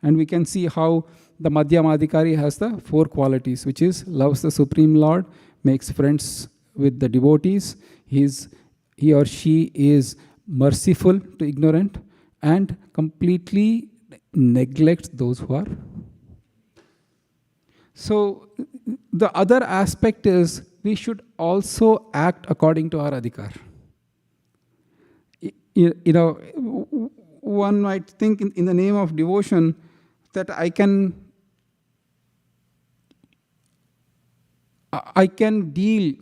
[SPEAKER 1] And we can see how the Madhyamadikari has the 4 qualities, which is loves the Supreme Lord, makes friends with the devotees, he or she is merciful to ignorant, and completely neglects those who are. So the other aspect is we should also act according to our adhikar. One might think in the name of devotion that I can deal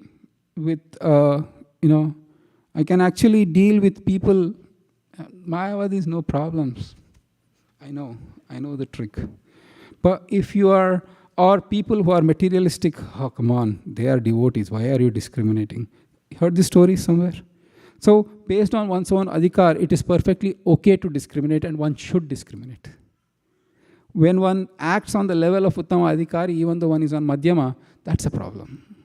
[SPEAKER 1] with, I can actually deal with people. Mayavadis, no problems. I know the trick. But if you are, or people who are materialistic, oh, come on, they are devotees. Why are you discriminating? Heard this story somewhere? So, based on one's own adhikar, it is perfectly okay to discriminate, and one should discriminate. When one acts on the level of Uttama Adhikari, even though one is on Madhyama, that's a problem.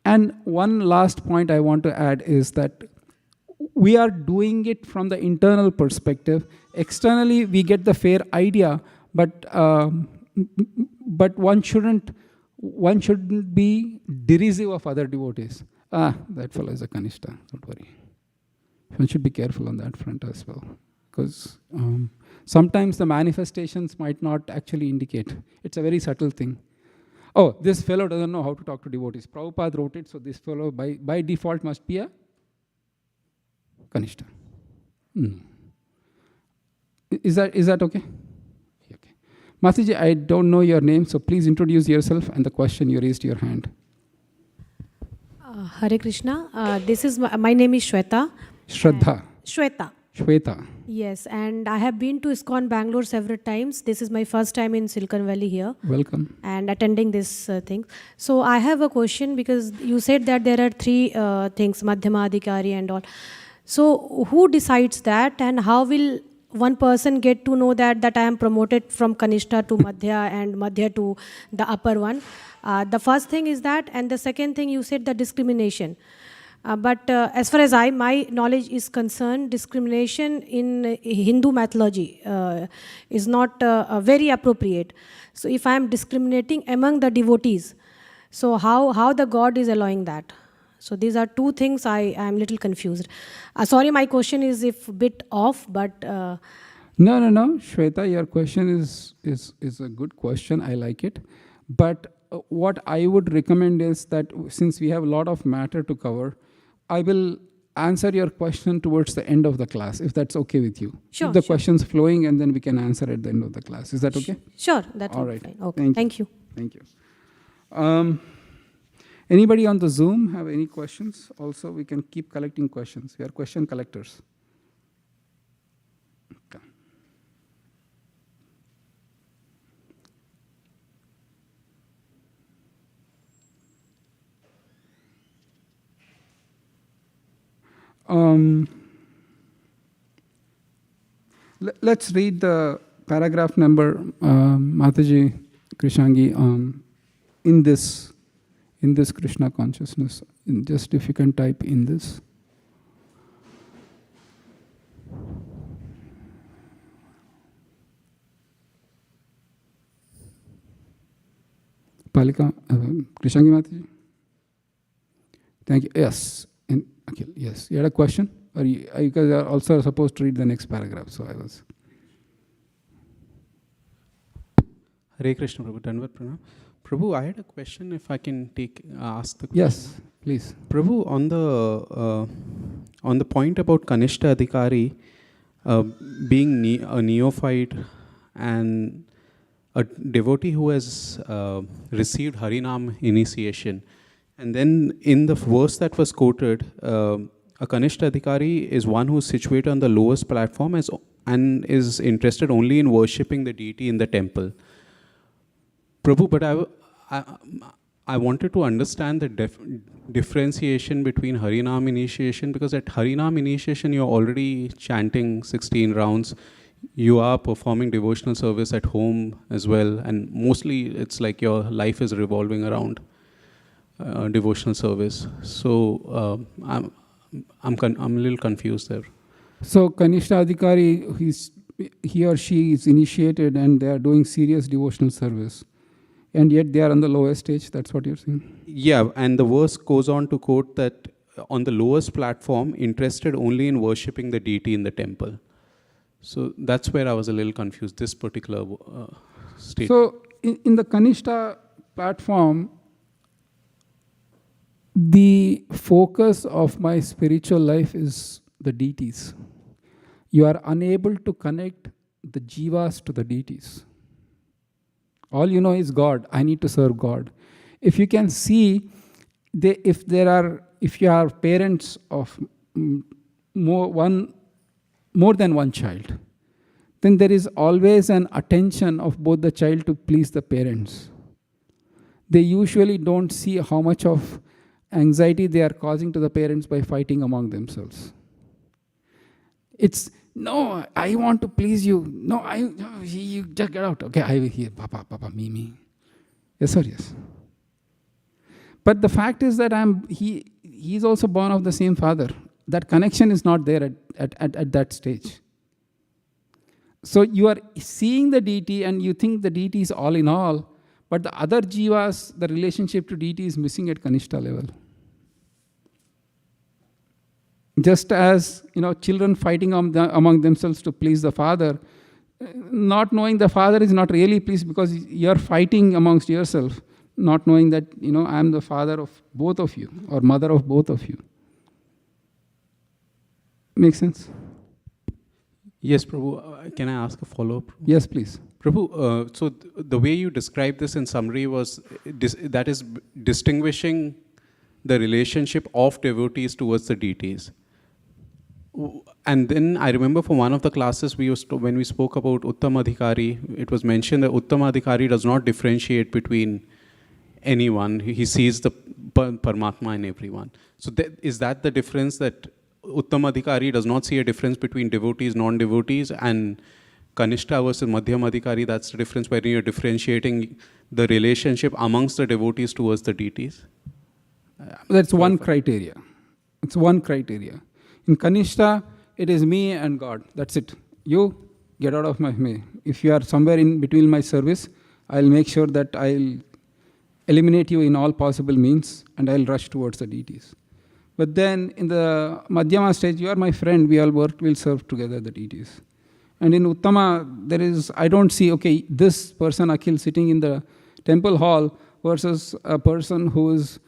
[SPEAKER 1] And one last point I want to add is that we are doing it from the internal perspective. Externally, we get the fair idea, but one shouldn't be derisive of other devotees. That fellow is a Kanishta, don't worry. One should be careful on that front as well. Because sometimes the manifestations might not actually indicate. It's a very subtle thing. Oh, this fellow doesn't know how to talk to devotees. Prabhupada wrote it, so this fellow by default must be a Kanishta. Is that okay? Okay. Mataji, I don't know your name, so please introduce yourself and the question you raised your hand.
[SPEAKER 11] Hare Krishna. This is my name is Shweta.
[SPEAKER 1] Shraddha.
[SPEAKER 11] Shweta. Yes, and I have been to ISKCON Bangalore several times. This is my first time in Silicon Valley here.
[SPEAKER 1] Welcome.
[SPEAKER 11] And attending this thing. So I have a question, because you said that there are 3 things, Madhyama Adhikari and all. So who decides that, and how will one person get to know that I am promoted from Kanishta to Madhya and Madhya to the upper one? The first thing is that, and the second thing you said, the discrimination. But as far as my knowledge is concerned, discrimination in Hindu mythology is not very appropriate. So if I am discriminating among the devotees, so how the God is allowing that? So these are 2 things I am little confused. Sorry, my question is a bit off, but...
[SPEAKER 1] No, Shweta, your question is a good question. I like it. But what I would recommend is that since we have a lot of matter to cover, I will answer your question towards the end of the class, if that's okay with you.
[SPEAKER 11] Sure.
[SPEAKER 1] Keep the questions flowing, and then we can answer at the end of the class. Is that okay?
[SPEAKER 11] Sure, that's all right. Fine. Okay. Thank you.
[SPEAKER 1] Thank you. Anybody on the Zoom have any questions? Also, we can keep collecting questions. We are question collectors. Okay. Let's read the paragraph number, Mataji Krishangi, in this Krishna consciousness. Just if you can type in this. Palika, Krishangi Mataji. Thank you. Yes. Yes. You had a question? Or you guys are also supposed to read the next paragraph, so I was.
[SPEAKER 6] Hare Krishna, Prabhu. Dandavat Pranam. Prabhu, I had a question. If I can ask the question.
[SPEAKER 1] Yes, please.
[SPEAKER 6] Prabhu, on the point about Kanishta Adhikari being a neophyte and a devotee who has received Harinam initiation, and then in the verse that was quoted, a Kanishta Adhikari is one who is situated on the lowest platform and is interested only in worshipping the deity in the temple. Prabhu, but I wanted to understand the differentiation between Harinam initiation, because at Harinam initiation you're already chanting 16 rounds, you are performing devotional service at home as well, and mostly it's like your life is revolving around devotional service. So I'm a little confused there.
[SPEAKER 1] So Kanishta Adhikari, he or she is initiated and they are doing serious devotional service. And yet they are on the lowest stage, that's what you're saying?
[SPEAKER 6] Yeah, and the verse goes on to quote that on the lowest platform, interested only in worshipping the deity in the temple. So that's where I was a little confused, this particular statement.
[SPEAKER 1] So in the Kanishta platform, the focus of my spiritual life is the deities. You are unable to connect the jivas to the deities. All you know is God. I need to serve God. If you can see, if you are parents of more than one child, then there is always an attention of both the child to please the parents. They usually don't see how much of anxiety they are causing to the parents by fighting among themselves. It's, no, I want to please you. No, you just get out. Okay, I will hear, Papa, me. Yes, sir, yes. But the fact is that he's also born of the same father. That connection is not there at that stage. So you are seeing the deity and you think the deity is all in all, but the other jivas, the relationship to deity is missing at Kanishta level. Just as children fighting among themselves to please the father, not knowing the father is not really pleased because you're fighting amongst yourself, not knowing that I'm the father of both of you or mother of both of you. Make sense?
[SPEAKER 6] Yes, Prabhu. Can I ask a follow-up?
[SPEAKER 1] Yes, please.
[SPEAKER 6] Prabhu, so the way you described this in summary was that is distinguishing the relationship of devotees towards the deities. And then I remember for one of the classes when we spoke about Uttama Adhikari, it was mentioned that Uttama Adhikari does not differentiate between anyone. He sees the Paramatma in everyone. So is that the difference, that Uttama Adhikari does not see a difference between devotees, non-devotees, and Kanishta versus Madhyama Adhikari, that's the difference where you're differentiating the relationship amongst the devotees towards the deities?
[SPEAKER 1] That's one criteria. It's one criteria. In Kanishta, it is me and God. That's it. You get out of my way. If you are somewhere in between my service, I'll make sure that I'll eliminate you in all possible means and I'll rush towards the deities. But then in the Madhyama stage, you are my friend. We all we'll serve together the deities. And in Uttama, I don't see, okay, this person, Akhil, sitting in the temple hall versus a person who is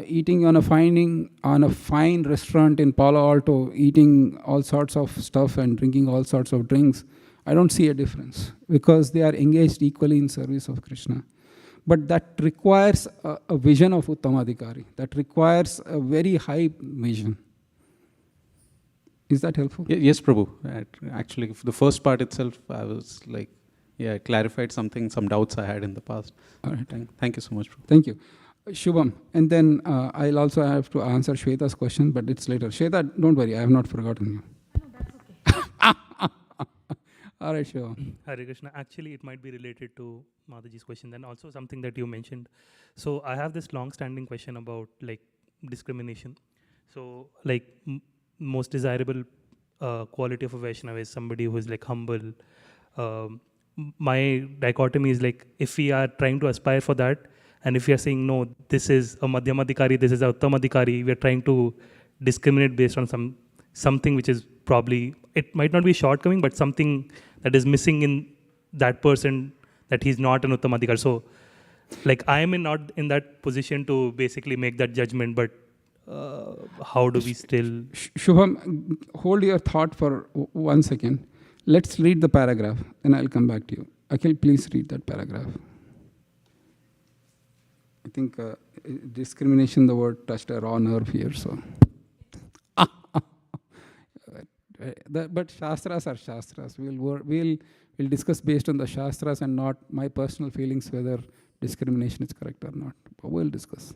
[SPEAKER 1] eating on a fine restaurant in Palo Alto, eating all sorts of stuff and drinking all sorts of drinks. I don't see a difference because they are engaged equally in service of Krishna. But that requires a vision of Uttamadhikari. That requires a very high vision. Is that helpful?
[SPEAKER 6] Yes, Prabhu. Actually, the first part itself, I was like, it clarified some doubts I had in the past.
[SPEAKER 1] All right.
[SPEAKER 6] Thank you so much, Prabhu.
[SPEAKER 1] Thank you. Shubham. And then I'll also have to answer Shweta's question, but it's later. Shweta, don't worry, I have not forgotten you.
[SPEAKER 12] No, that's okay.
[SPEAKER 1] All right, Shubham.
[SPEAKER 12] Hare Krishna. Actually, it might be related to Mataji's question, and also something that you mentioned. So I have this long-standing question about discrimination. So most desirable quality of a Vaishnava is somebody who is humble. My dichotomy is if we are trying to aspire for that, and if we are saying, no, this is a Madhyamadhikari, this is a Uttamadhikari, we are trying to discriminate based on some something which is probably, it might not be a shortcoming, but something that is missing in that person, that he's not an Uttamadikari. So like I am not in that position to basically make that judgment, but how do we still...
[SPEAKER 1] Shubham, hold your thought for 1 second. Let's read the paragraph, and I'll come back to you. Akhil, please read that paragraph. I think discrimination, the word touched a raw nerve here, so. But Shastras are Shastras. We'll discuss based on the Shastras and not my personal feelings whether discrimination is correct or not. But we'll discuss.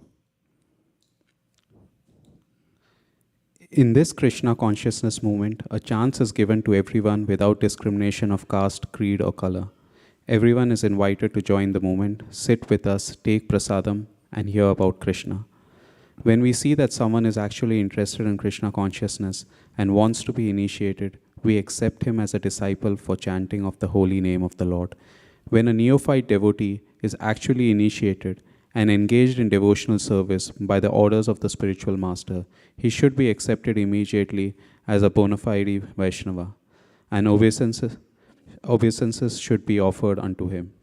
[SPEAKER 6] In this Krishna consciousness movement, a chance is given to everyone without discrimination of caste, creed, or color. Everyone is invited to join the movement, sit with us, take prasadam, and hear about Krishna. When we see that someone is actually interested in Krishna consciousness and wants to be initiated, we accept him as a disciple for chanting of the holy name of the Lord. When a neophyte devotee is actually initiated and engaged in devotional service by the orders of the spiritual master, he should be accepted immediately as a bona fide Vaishnava, and obeisances should be offered unto him.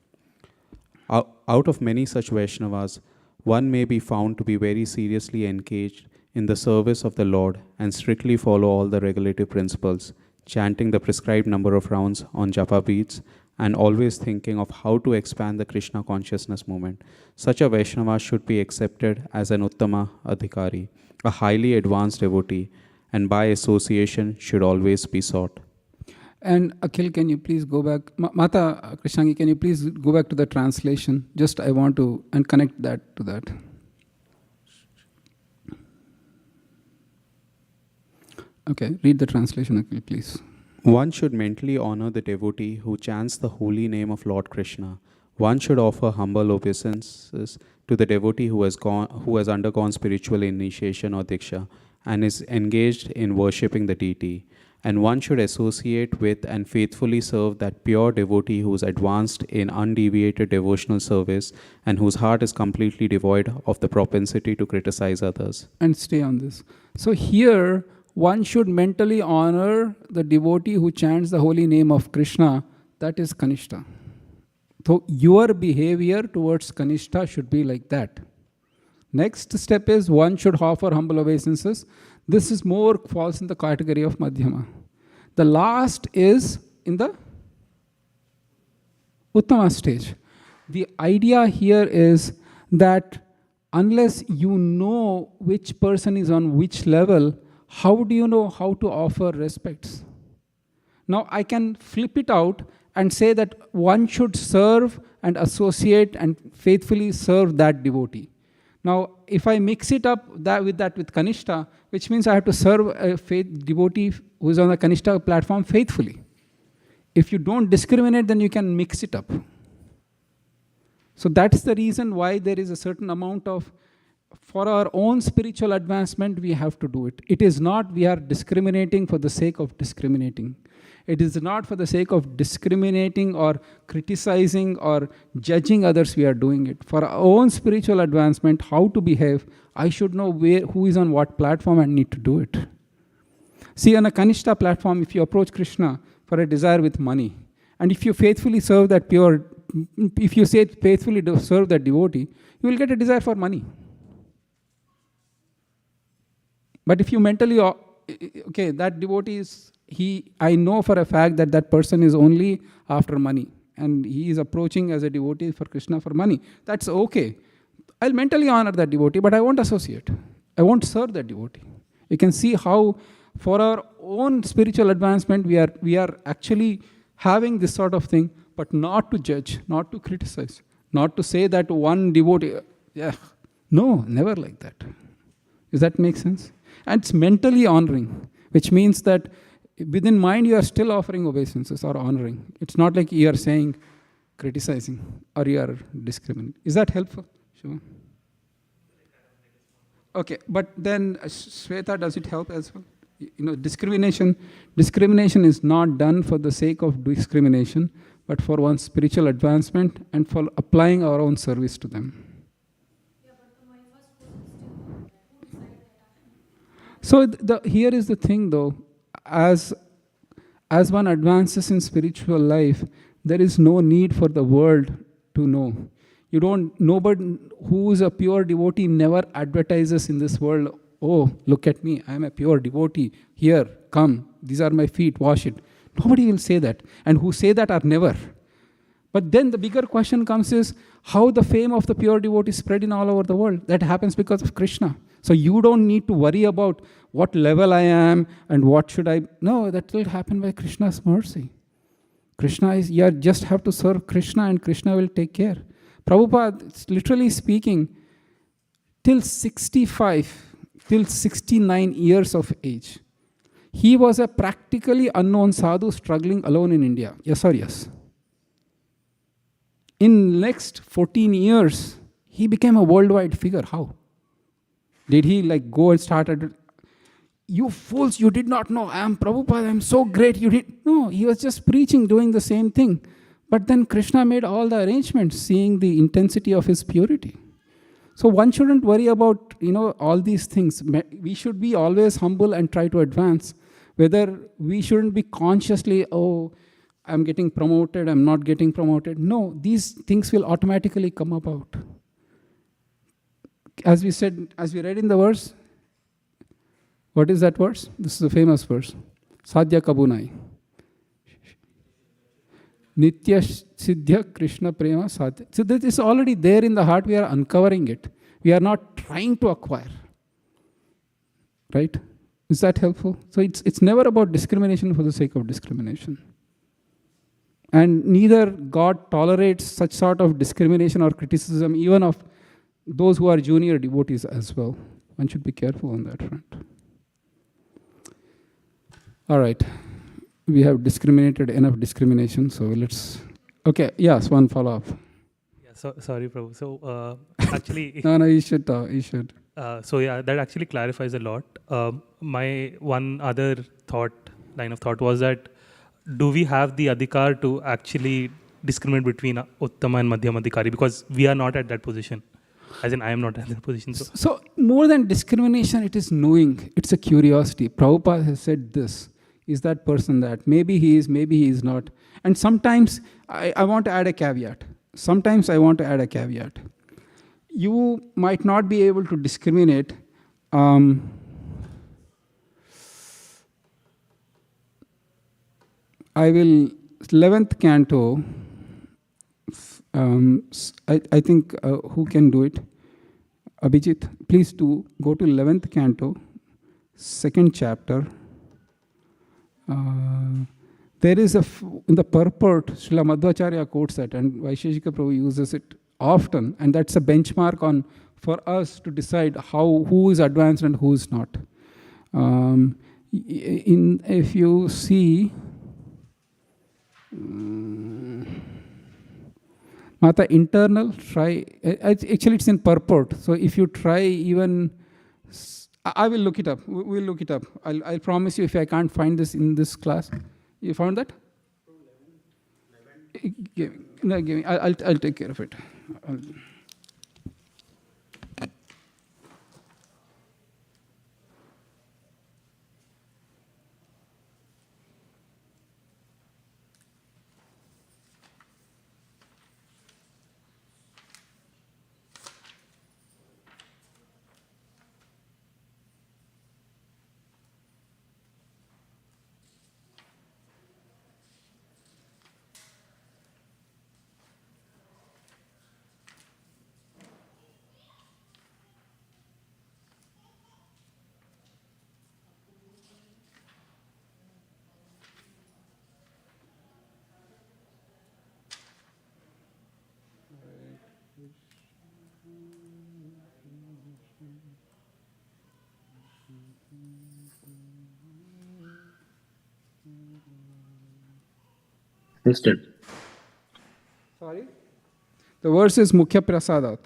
[SPEAKER 6] Out of many such Vaishnavas, one may be found to be very seriously engaged in the service of the Lord and strictly follow all the regulative principles, chanting the prescribed number of rounds on japa beads, and always thinking of how to expand the Krishna consciousness movement. Such a Vaishnava should be accepted as an Uttama Adhikari, a highly advanced devotee, and by association should always be sought.
[SPEAKER 1] And Akhil, can you please go back? Mata Krishnangi, can you please go back to the translation? Just I want to, and connect that to that. Okay, read the translation, Akhil, please.
[SPEAKER 6] One should mentally honor the devotee who chants the holy name of Lord Krishna. One should offer humble obeisances to the devotee who has undergone spiritual initiation or diksha and is engaged in worshipping the deity. And one should associate with and faithfully serve that pure devotee who is advanced in undeviated devotional service and whose heart is completely devoid of the propensity to criticize others.
[SPEAKER 1] And stay on this. So here, one should mentally honor the devotee who chants the holy name of Krishna. That is Kanishta. So your behavior towards Kanishta should be like that. Next step is one should offer humble obeisances. This is more falls in the category of Madhyama. The last is in the Uttama stage. The idea here is that unless you know which person is on which level, how do you know how to offer respects? Now I can flip it out and say that one should serve and associate and faithfully serve that devotee. Now, if I mix it up with Kanishta, which means I have to serve a devotee who is on the Kanishta platform faithfully. If you don't discriminate, then you can mix it up. So that's the reason why there is a certain amount of, for our own spiritual advancement, we have to do it. It is not we are discriminating for the sake of discriminating. It is not for the sake of discriminating or criticizing or judging others we are doing it. For our own spiritual advancement, how to behave, I should know who is on what platform and need to do it. See, on a Kanishta platform, if you approach Krishna for a desire with money, and if you faithfully serve that if you say faithfully serve that devotee, you will get a desire for money. But if you mentally, okay, that devotee is, I know for a fact that that person is only after money and he is approaching as a devotee for Krishna for money. That's okay. I'll mentally honor that devotee, but I won't associate. I won't serve that devotee. You can see how for our own spiritual advancement, we are actually having this sort of thing, but not to judge, not to criticize, not to say that one devotee, no, never like that. Does that make sense? And it's mentally honoring, which means that within mind, you are still offering obeisances or honoring. It's not like you are saying, criticizing, or you are discriminating. Is that helpful? Sure. Okay, but then Shweta, does it help as well? Discrimination is not done for the sake of discrimination, but for one's spiritual advancement and for applying our own service to them. So here is the thing though, as one advances in spiritual life, there is no need for the world to know. Nobody who is a pure devotee never advertises in this world, oh, look at me, I am a pure devotee, here, come, these are my feet, wash it. Nobody will say that. And who say that are never. But then the bigger question comes is, how the fame of the pure devotee is spread in all over the world. That happens because of Krishna. So you don't need to worry about what level I am and what should I... No, that will happen by Krishna's mercy. Krishna is... You just have to serve Krishna and Krishna will take care. Prabhupada, literally speaking, till 65, till 69 years of age, he was a practically unknown sadhu struggling alone in India. Yes or yes? In next 14 years, he became a worldwide figure. How? Did he go and start at... You fools, you did not know. I am Prabhupada, I am so great. You did... No, he was just preaching, doing the same thing. But then Krishna made all the arrangements, seeing the intensity of his purity. So one shouldn't worry about, all these things. We should be always humble and try to advance. Whether we shouldn't be consciously, oh, I'm getting promoted, I'm not getting promoted. No, these things will automatically come about. As we said, as we read in the verse, what is that verse? This is a famous verse. Sadhya Kabunai. Nitya Siddhya Krishna Prema Sadhya. So that is already there in the heart, we are uncovering it. We are not trying to acquire. Right? Is that helpful? So it's never about discrimination for the sake of discrimination. And neither God tolerates such sort of discrimination or criticism, even of those who are junior devotees as well. One should be careful on that front. All right. We have discriminated enough discrimination, so let's... Okay, yes, one follow-up.
[SPEAKER 12] Yeah, sorry, Prabhu. So, actually...
[SPEAKER 1] No, you should talk. You should.
[SPEAKER 12] So, yeah, that actually clarifies a lot. My one other line of thought was that, do we have the adhikar to actually discriminate between Uttama and Madhyam Adhikari? Because we are not at that position. As in, I am not at that position.
[SPEAKER 1] So more than discrimination, it is knowing. It's a curiosity. Prabhupada has said this. Is that person that? Maybe he is, maybe he is not. And sometimes, I want to add a caveat. Sometimes I want to add a caveat. You might not be able to discriminate. I will, 11th canto, I think, who can do it? Abhijit, please go to 11th canto, 2nd chapter. There is in the purport, Srila Madhvacharya quotes that, and Vaisheshika Prabhu uses it often, and that's a benchmark for us to decide who is advanced and who is not. If you see, Mata, internal, try, actually it's in purport, so if you try even, I will look it up, we'll look it up. I'll promise you if I can't find this in this class. You found that? Give me. I'll take care of it.
[SPEAKER 3] Understood.
[SPEAKER 1] Sorry? The verse is Mukhya Prasadat.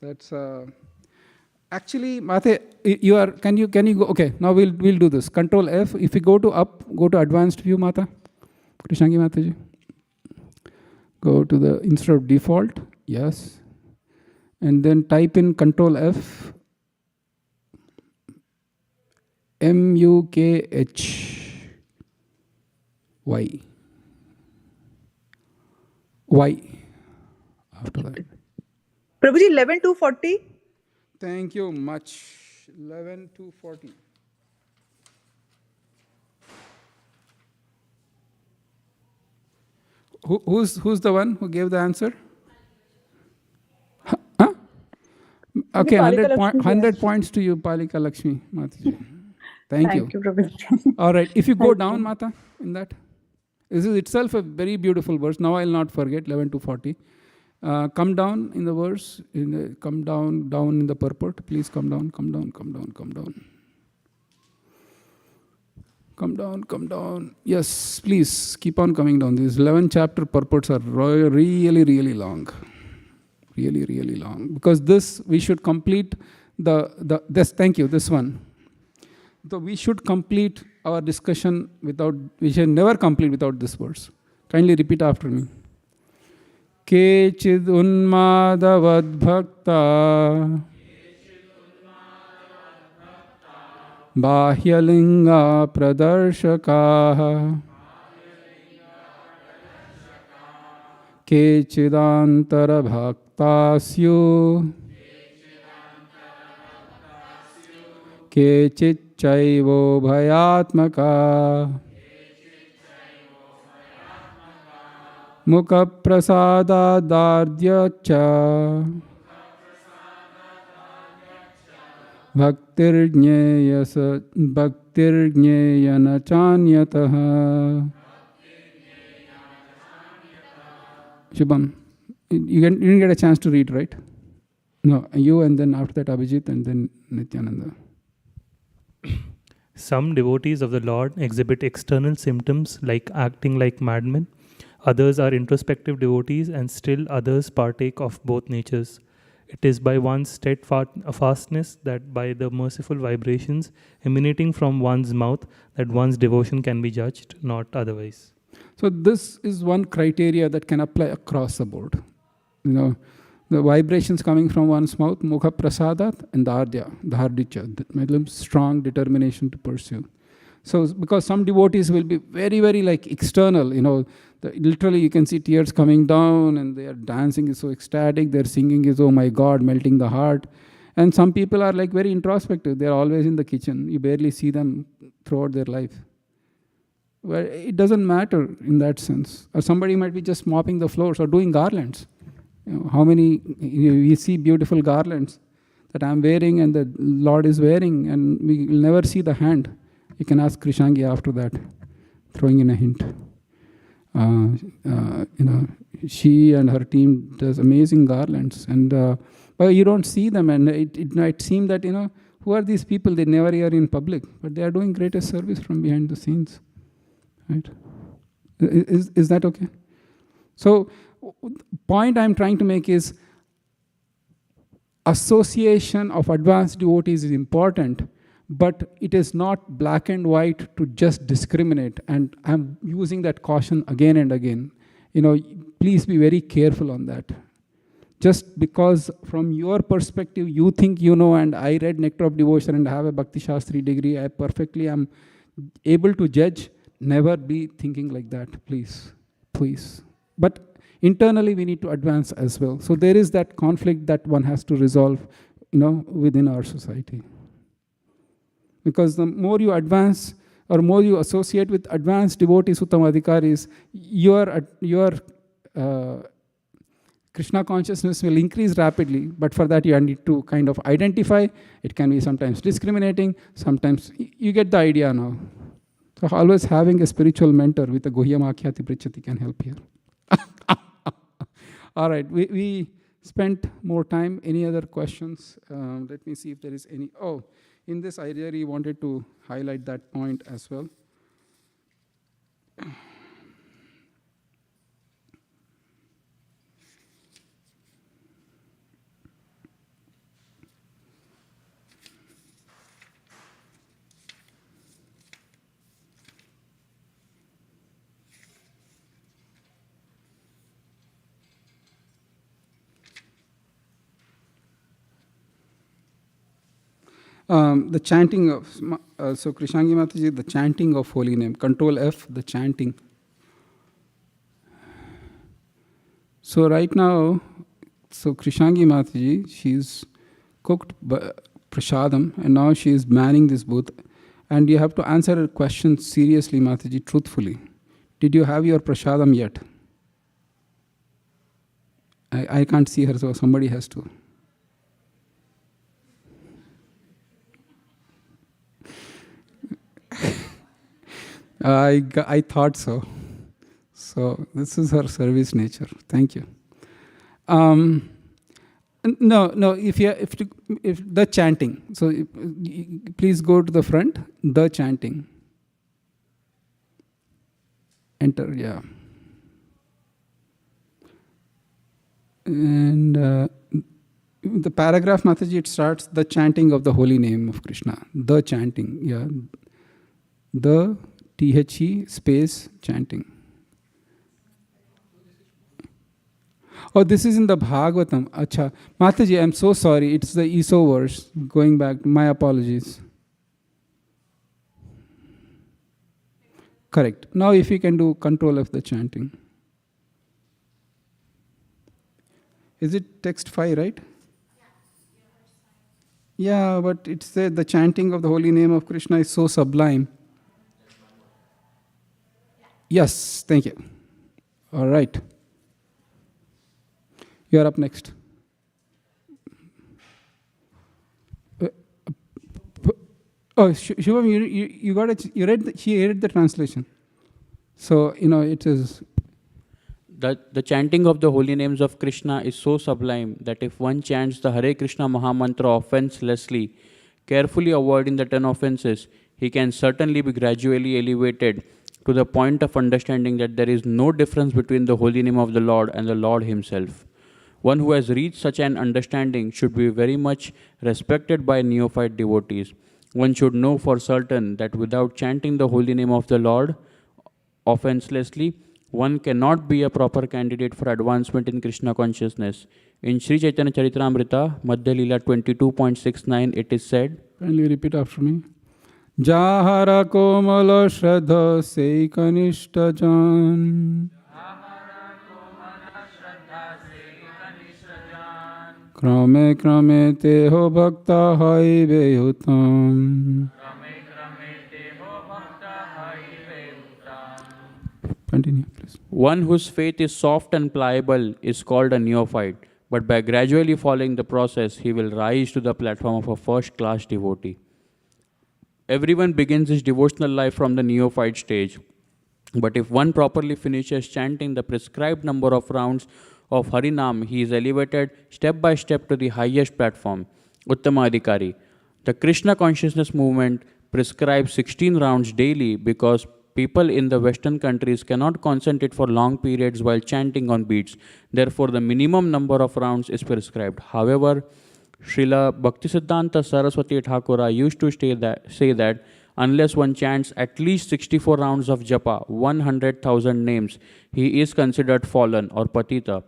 [SPEAKER 1] That's actually, Mate, can you go? Okay, now we'll do this. Control F. If you go to advanced view, Mata. Krishnagi Mataji. Go to instead of default, yes. And then type in Control F. M-U-K-H-Y. Y after that.
[SPEAKER 13] Prabhuji, 11 to 40.
[SPEAKER 1] Thank you much. 11 to 40. Who's the one who gave the answer? Huh? Okay, 100 points to you, Palika Lakshmi Mataji. Thank you.
[SPEAKER 13] Thank you, Prabhuji.
[SPEAKER 1] All right, if you go
[SPEAKER 13] Thank
[SPEAKER 1] down,
[SPEAKER 13] you.
[SPEAKER 1] Mata, in that. This is itself a very beautiful verse. Now I'll not forget, 11 to 40. Come down in the verse, come down in the purport. Please come down, come down, come down, come down. Come down, come down. Yes, please keep on coming down. These 11 chapter purports are really, really long. Really, really long. Because this, we should complete this, thank you, this one. So we should complete our discussion we should never complete without this verse. Kindly repeat after me. Kechid unmadavad bhakta bahyalinga pradarshakaha kechidantara bhaktasyu kechicchaivo bhayatmaka mukha prasada dardyacha bhaktirjneyana chanyataha. Shubham, you didn't get a chance to read, right? No, you and then after that Abhijit and then Nityananda.
[SPEAKER 12] Some devotees of the Lord exhibit external symptoms like acting like madmen. Others are introspective devotees, and still others partake of both natures. It is by one's steadfastness, that by the merciful vibrations emanating from one's mouth, that one's devotion can be judged, not otherwise.
[SPEAKER 1] So this is one criteria that can apply across the board. The vibrations coming from one's mouth, mukha prasadat, and dhardya, strong determination to pursue. So because some devotees will be very, very like external, literally you can see tears coming down and their dancing is so ecstatic, their singing is, oh my God, melting the heart. And some people are like very introspective. They're always in the kitchen. You barely see them throughout their life. Well, it doesn't matter in that sense. Or somebody might be just mopping the floors or doing garlands. How many, we see beautiful garlands that I'm wearing and the Lord is wearing, and we will never see the hand. You can ask Krishangi after that, throwing in a hint. She and her team does amazing garlands, but you don't see them, and it might seem that, who are these people? They never are in public, but they are doing greatest service from behind the scenes, right? Is that okay? So, point I'm trying to make is association of advanced devotees is important, but it is not black and white to just discriminate. And I'm using that caution again and again. Please be very careful on that. Just because from your perspective, you think and I read Nectar of Devotion and have a Bhakti Sastri degree, I perfectly am able to judge. Never be thinking like that, please. Please. But internally, we need to advance as well. So there is that conflict that one has to resolve, within our society. Because the more you advance or more you associate with advanced devotees, Uttama Adhikaris, your Krishna consciousness will increase rapidly. But for that, you need to kind of identify. It can be sometimes discriminating. Sometimes you get the idea now. So always having a spiritual mentor with a Guhyam Akhyati Prichati can help here. All right, we spent more time. Any other questions? Let me see if there is any. Oh, in this, I really wanted to highlight that point as well. The chanting of, so Krishnangi Mataji, the chanting of holy name. Control F, the chanting. So right now, so Krishnangi Mataji, she's cooked prasadam and now she is manning this booth. And you have to answer a question seriously, Mataji, truthfully. Did you have your prasadam yet? I can't see her, so somebody has to. I thought so. So this is her service nature. Thank you. No. If the chanting. So please go to the front. The chanting. Enter. Yeah. And the paragraph, Mataji, it starts the chanting of the holy name of Krishna. The chanting. Yeah. The THE space chanting. Oh, this is in the Bhagavatam. Acha. Mataji, I'm so sorry. It's the ESO verse. Going back. My apologies. Correct. Now if you can do control of the chanting. Is it text 5, right? Yeah, but it said the chanting of the holy name of Krishna is so sublime. Yes, thank you. All right. You are up next. Oh, Shubham, you got it. You read. She read the translation. So it is.
[SPEAKER 14] The chanting of the holy names of Krishna is so sublime that if one chants the Hare Krishna Mahamantra offenselessly, carefully avoiding the 10 offenses, he can certainly be gradually elevated to the point of understanding that there is no difference between the holy name of the Lord and the Lord himself. One who has reached such an understanding should be very much respected by neophyte devotees. One should know for certain that without chanting the holy name of the Lord offenselessly, one cannot be a proper candidate for advancement in Krishna consciousness. In Sri Chaitanya Charitamrita, Madhya Leela 22.69, it is said.
[SPEAKER 1] Kindly repeat after me. Jahara komala shraddha sei kanishta jan. Krame krame te ho bhakta hai vehutam. Continue, please.
[SPEAKER 14] One whose faith is soft and pliable is called a neophyte, but by gradually following the process, he will rise to the platform of a first-class devotee. Everyone begins his devotional life from the neophyte stage, but if one properly finishes chanting the prescribed number of rounds of Harinam, he is elevated step by step to the highest platform, Uttamadhikari. The Krishna consciousness movement prescribes 16 rounds daily because people in the Western countries cannot concentrate for long periods while chanting on beats. Therefore, the minimum number of rounds is prescribed. However, Srila Bhaktisiddhanta Saraswati Thakura used to say that unless one chants at least 64 rounds of japa, 100,000 names, he is considered fallen or patita.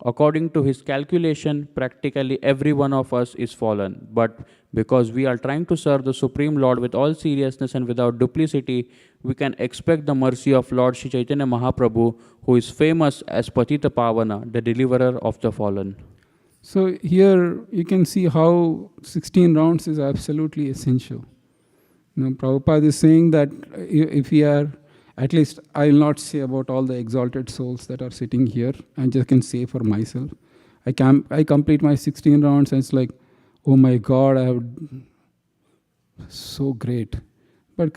[SPEAKER 14] According to his calculation, practically every one of us is fallen. But because we are trying to serve the Supreme Lord with all seriousness and without duplicity, we can expect the mercy of Lord Sri Chaitanya Mahaprabhu, who is famous as Patita Pavana, the deliverer of the fallen.
[SPEAKER 1] So here you can see how 16 rounds is absolutely essential. Prabhupada is saying that if we are, at least I will not say about all the exalted souls that are sitting here, I just can say for myself. I complete my 16 rounds and it's like, oh my God, I have so great. But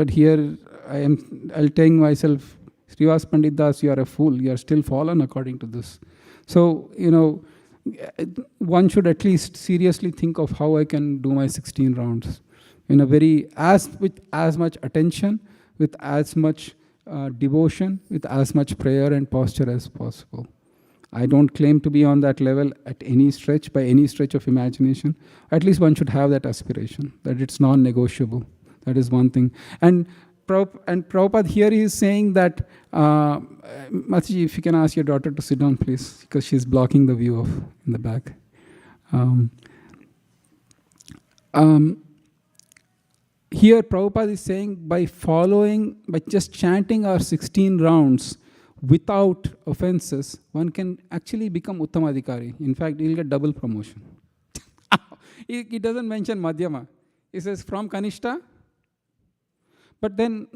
[SPEAKER 1] here I'll tell myself, Srivas Pandit Das, you are a fool. You are still fallen according to this. So, one should at least seriously think of how I can do my 16 rounds with as much attention, with as much devotion, with as much prayer and posture as possible. I don't claim to be on that level at any stretch, by any stretch of imagination. At least one should have that aspiration, that it's non-negotiable. That is one thing. And Prabhupada here is saying that, Mataji, if you can ask your daughter to sit down, please, because she's blocking the view in the back. here Prabhupada is saying by just chanting our 16 rounds without offenses, one can actually become Uttamadhikari. In fact, he'll get double promotion. He doesn't mention Madhyama. He says from Kanishta. But then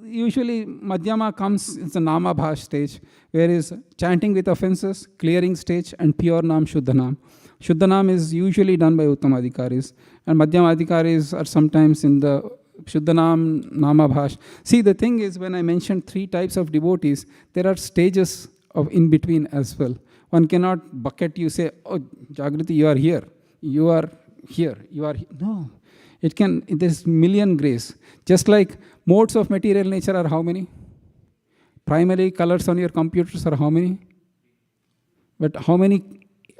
[SPEAKER 1] usually Madhyama comes in the Nama Bhash stage, whereas chanting with offenses, clearing stage, and pure Nam, Shuddha Nam. Shuddha Nam is usually done by Uttamadhikaris, and Madhyamadhikaris are sometimes in the Shuddha Nam, Nama Bhash. See, the thing is, when I mentioned 3 types of devotees, there are stages of in between as well. One cannot bucket you, say, oh, Jagriti, you are here, you are here, you are here. No. There's million grays. Just like modes of material nature are how many? Primary colors on your computers are how many? But how many?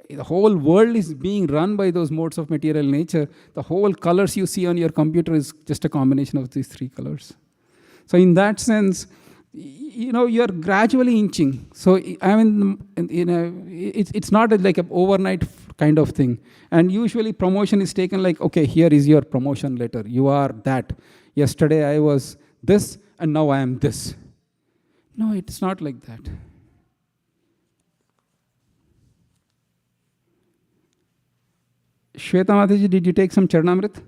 [SPEAKER 1] The whole world is being run by those modes of material nature. The whole colors you see on your computer is just a combination of these 3 colors. So in that sense, you're gradually inching. So I mean, it's not like an overnight kind of thing. And usually promotion is taken like, okay, here is your promotion letter. You are that. Yesterday I was this, and now I am this. No, it's not like that. Shweta Mataji, did you take some Charnamrit?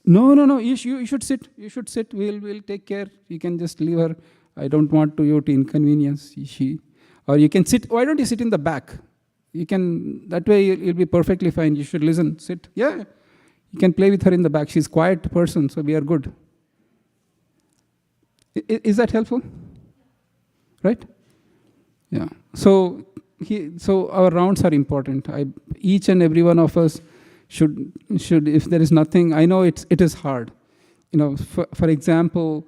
[SPEAKER 1] No. You should sit. You should sit. We'll take care. You can just leave her. I don't want you to inconvenience she. Or you can sit. Why don't you sit in the back? You can. That way you'll be perfectly fine. You should listen. Sit. Yeah. You can play with her in the back. She's a quiet person, so we are good. Is that helpful? Right? Yeah. So our rounds are important. Each and every one of us should, if there is nothing, I know it is hard. For example,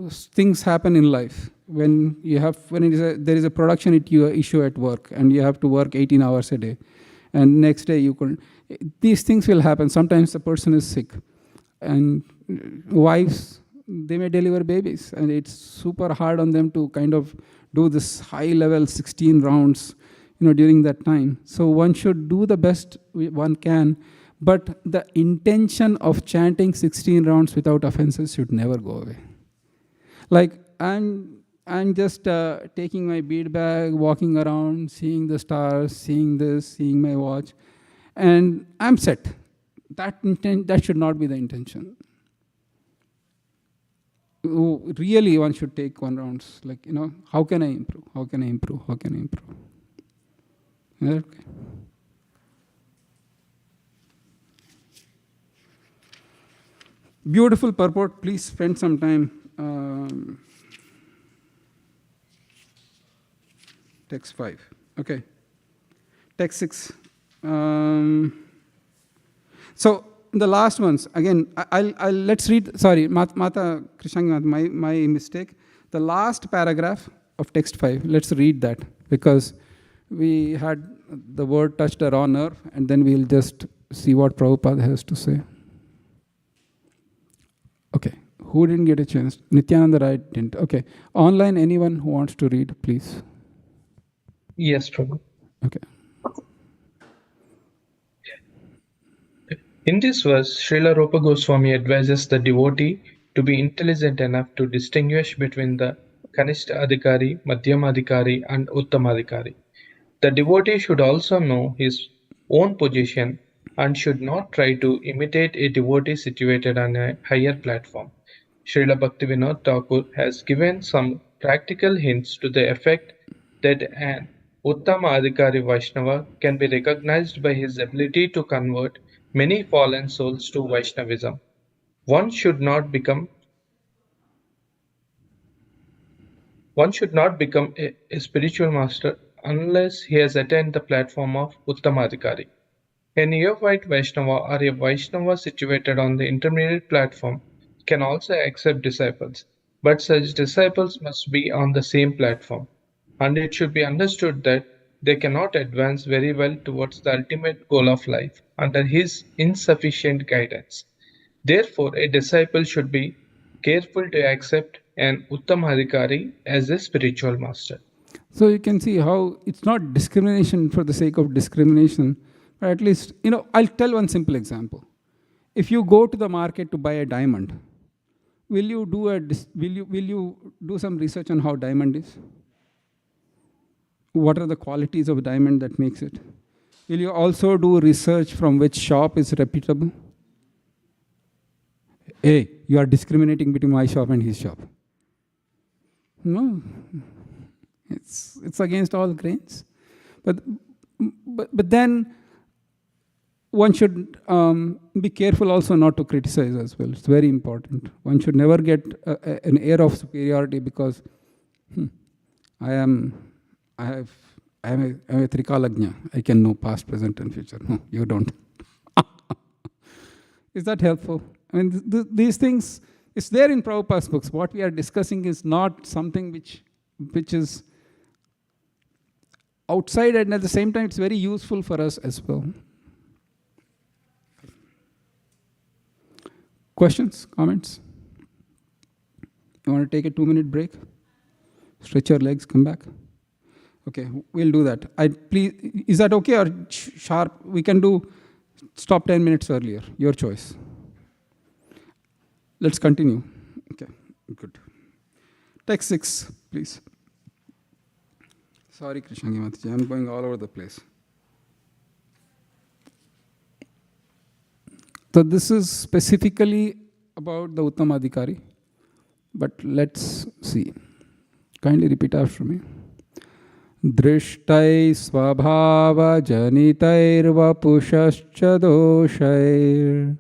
[SPEAKER 1] things happen in life. When there is a production issue at work, and you have to work 18 hours a day, and next day you couldn't. These things will happen. Sometimes the person is sick, and wives, they may deliver babies, and it's super hard on them to kind of do this high level 16 rounds, during that time. So one should do the best one can, but the intention of chanting 16 rounds without offenses should never go away. Like I'm just taking my bead bag, walking around, seeing the stars, seeing this, seeing my watch, and I'm set. That should not be the intention. Really, one should take 1 rounds. Like, how can I improve? How can I improve? How can I improve? Okay. Beautiful purport. Please spend some time. Text 5. Okay. Text 6. So the last ones again. Let's read. Sorry, Mata Krishnang, my mistake. The last paragraph of text 5. Let's read that, because we had the word touched a raw nerve, and then we'll just see what Prabhupada has to say. Okay. Who didn't get a chance? Nityananda Rai didn't. Okay. Online, anyone who wants to read, please.
[SPEAKER 3] Yes, Prabhu.
[SPEAKER 1] Okay.
[SPEAKER 3] In this verse, Srila Rupa Goswami advises the devotee to be intelligent enough to distinguish between the Kanishta Adhikari, Madhyama Adhikari, and Uttama Adhikari. The devotee should also know his own position and should not try to imitate a devotee situated on a higher platform. Srila Bhaktivinoda Thakur has given some practical hints to the effect that an Uttama Adhikari Vaishnava can be recognized by his ability to convert many fallen souls to Vaishnavism. One should not become a spiritual master unless he has attained the platform of Uttamadhikari. A neophyte Vaishnava or a Vaishnava situated on the intermediate platform can also accept disciples, but such disciples must be on the same platform, and it should be understood that they cannot advance very well towards the ultimate goal of life under his insufficient guidance. Therefore, a disciple should be careful to accept an Uttamadhikari as a spiritual master.
[SPEAKER 1] So you can see how it's not discrimination for the sake of discrimination, but at least, I'll tell one simple example. if you go to the market to buy a diamond, will you do some research on how diamond is? What are the qualities of diamond that makes it? Will you also do research from which shop is reputable? Hey, you are discriminating between my shop and his shop. No, it's against all grains. But then one should be careful also not to criticize as well. It's very important. One should never get an air of superiority because I am a Trikalagnya. I can know past, present, and future. No, you don't. Is that helpful? I mean, these things, it's there in Prabhupada's books. What we are discussing is not something which is outside, and at the same time, it's very useful for us as well. Questions, comments? You want to take a 2-minute break? Stretch your legs, come back. Okay, we'll do that. Please, is that okay or sharp? We can stop 10 minutes earlier. Your choice. Let's continue. Okay, good. Text 6, please. Sorry, Krishnagi Mataji, I'm going all over the place. So this is specifically about the Uttamadhikari, but let's see. Kindly repeat after me. Drishtai svabhava janitair vapushascha doshair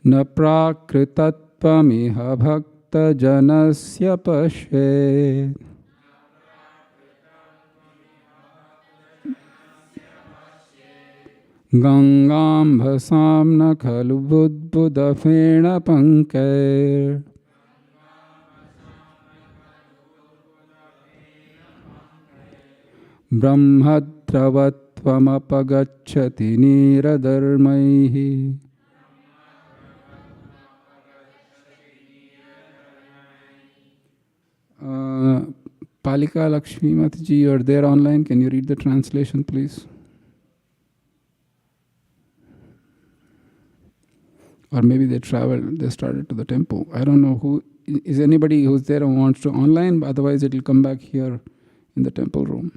[SPEAKER 1] na prakritatpamiha bhakta janasya pashet. Gangam bhasam na khalu budbuddha fena pankair brahmadravatvam apagacchati niradharmaihi. Palika Lakshmi Mataji, you are there online. Can you read the translation, please? Or maybe they started to the temple. I don't know who. Is anybody who's there and wants to online? Otherwise, it will come back here in the temple room.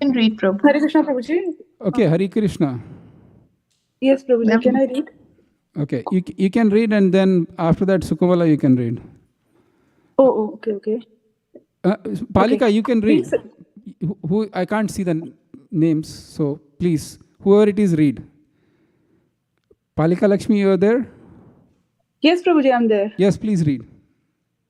[SPEAKER 13] Can read, Prabhu. Hare Krishna, Prabhuji.
[SPEAKER 1] Okay, Hare Krishna.
[SPEAKER 13] Yes, Prabhuji. Can I read?
[SPEAKER 1] Okay, you can read, and then after that, Sukumala, you can read.
[SPEAKER 13] Oh, okay.
[SPEAKER 1] Palika,
[SPEAKER 13] okay.
[SPEAKER 1] You can read. Who I can't see the names, so please, whoever it is, read. Palika Lakshmi, you are there?
[SPEAKER 13] Yes, Prabhuji, I'm there.
[SPEAKER 1] Yes, please read.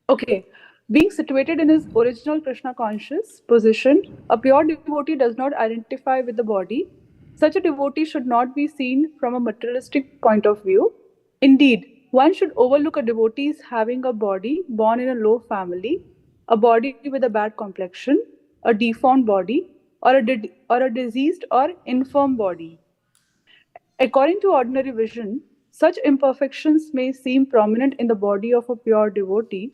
[SPEAKER 13] Okay. Being situated in his original Krishna conscious position, a pure devotee does not identify with the body. Such a devotee should not be seen from a materialistic point of view. Indeed, one should overlook a devotee's having a body born in a low family, a body with a bad complexion, a deformed body, or a diseased or infirm body. According to ordinary vision, such imperfections may seem prominent in the body of a pure devotee,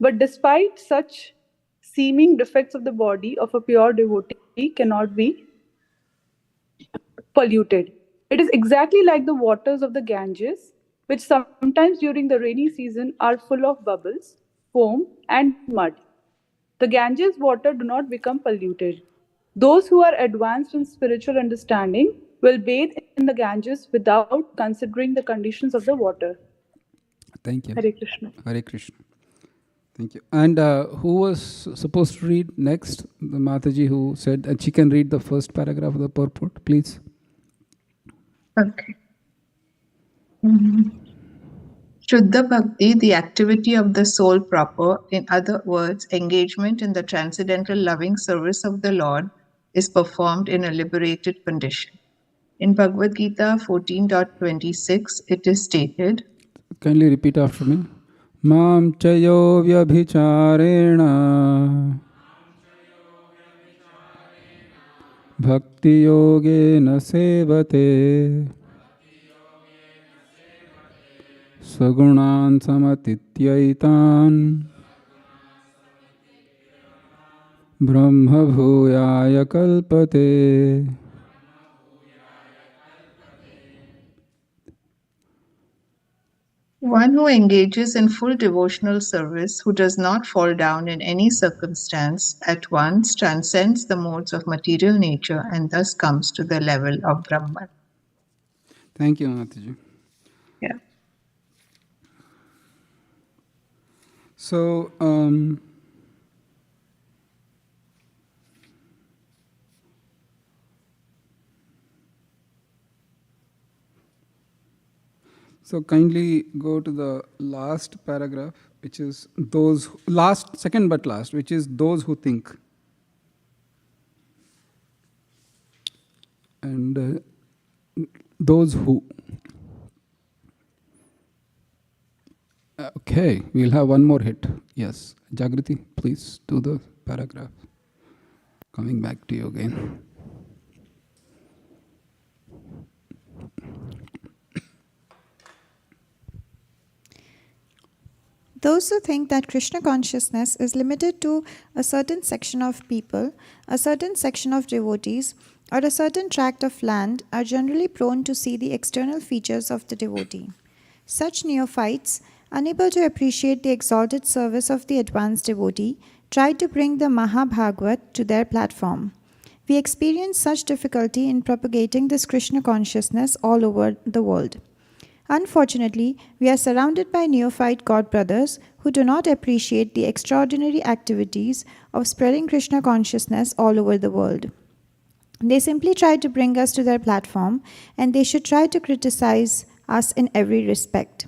[SPEAKER 13] but despite such seeming defects of the body of a pure devotee cannot be polluted. It is exactly like the waters of the Ganges, which sometimes during the rainy season are full of bubbles, foam, and mud. The Ganges water do not become polluted. Those who are advanced in spiritual understanding will bathe in the Ganges without considering the conditions of the water.
[SPEAKER 1] Thank you.
[SPEAKER 13] Hare Krishna.
[SPEAKER 1] Hare Krishna. Thank you. And who was supposed to read next? The Mataji who said that she can read the first paragraph of the purport, please.
[SPEAKER 15] Okay. Shuddha Bhakti, the activity of the soul proper, in other words, engagement in the transcendental loving service of the Lord, is performed in a liberated condition. In Bhagavad Gita 14.26, it is stated.
[SPEAKER 1] Kindly repeat after me. Mam chayo vyabhicharena bhakti yogena sevate sagunan samatityaitan Brahma bhuyaya kalpate.
[SPEAKER 15] One who engages in full devotional service, who does not fall down in any circumstance, at once transcends the modes of material nature and thus comes to the level of Brahman.
[SPEAKER 1] Thank you, Mataji.
[SPEAKER 15] Yeah.
[SPEAKER 1] So, so kindly go to the last paragraph, which is those last, second but last, which is those who think. And those who. Okay, we'll have one more hit. Yes, Jagriti, please do the paragraph. Coming back to you again.
[SPEAKER 2] Those who think that Krishna consciousness is limited to a certain section of people, a certain section of devotees, or a certain tract of land are generally prone to see the external features of the devotee. Such neophytes, unable to appreciate the exalted service of the advanced devotee, try to bring the Mahabhagavad to their platform. We experience such difficulty in propagating this Krishna consciousness all over the world. Unfortunately, we are surrounded by neophyte god brothers who do not appreciate the extraordinary activities of spreading Krishna consciousness all over the world. They simply try to bring us to their platform, and they should try to criticize us in every respect.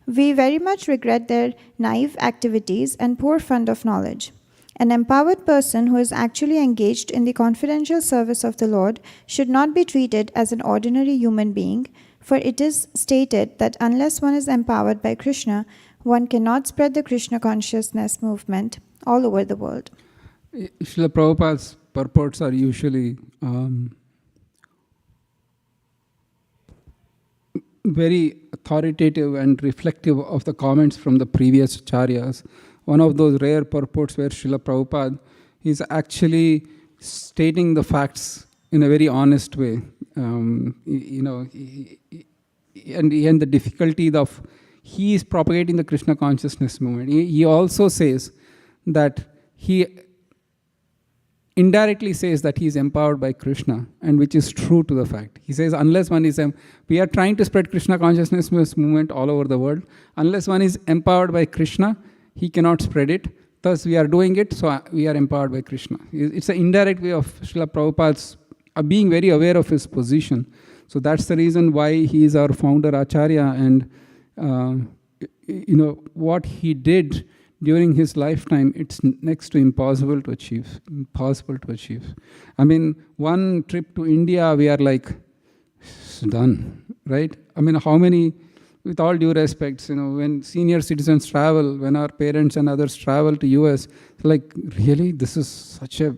[SPEAKER 2] We very much regret their naive activities and poor fund of knowledge. An empowered person who is actually engaged in the confidential service of the Lord should not be treated as an ordinary human being, for it is stated that unless one is empowered by Krishna, one cannot spread the Krishna consciousness movement all over the world.
[SPEAKER 1] Srila Prabhupada's purports are usually very authoritative and reflective of the comments from the previous acharyas. One of those rare purports where Srila Prabhupada is actually stating the facts in a very honest way. And the difficulty of he is propagating the Krishna consciousness movement. He also says that he indirectly says that he is empowered by Krishna, and which is true to the fact. He says unless one is, we are trying to spread Krishna consciousness movement all over the world. Unless one is empowered by Krishna, he cannot spread it. Thus we are doing it, so we are empowered by Krishna. It's an indirect way of Srila Prabhupada's being very aware of his position. So that's the reason why he is our founder Acharya, and what he did during his lifetime, it's next to impossible to achieve. I mean, one trip to India, we are like, it's done, right? I mean, how many, with all due respects, when senior citizens travel, when our parents and others travel to US, like, really, this is such a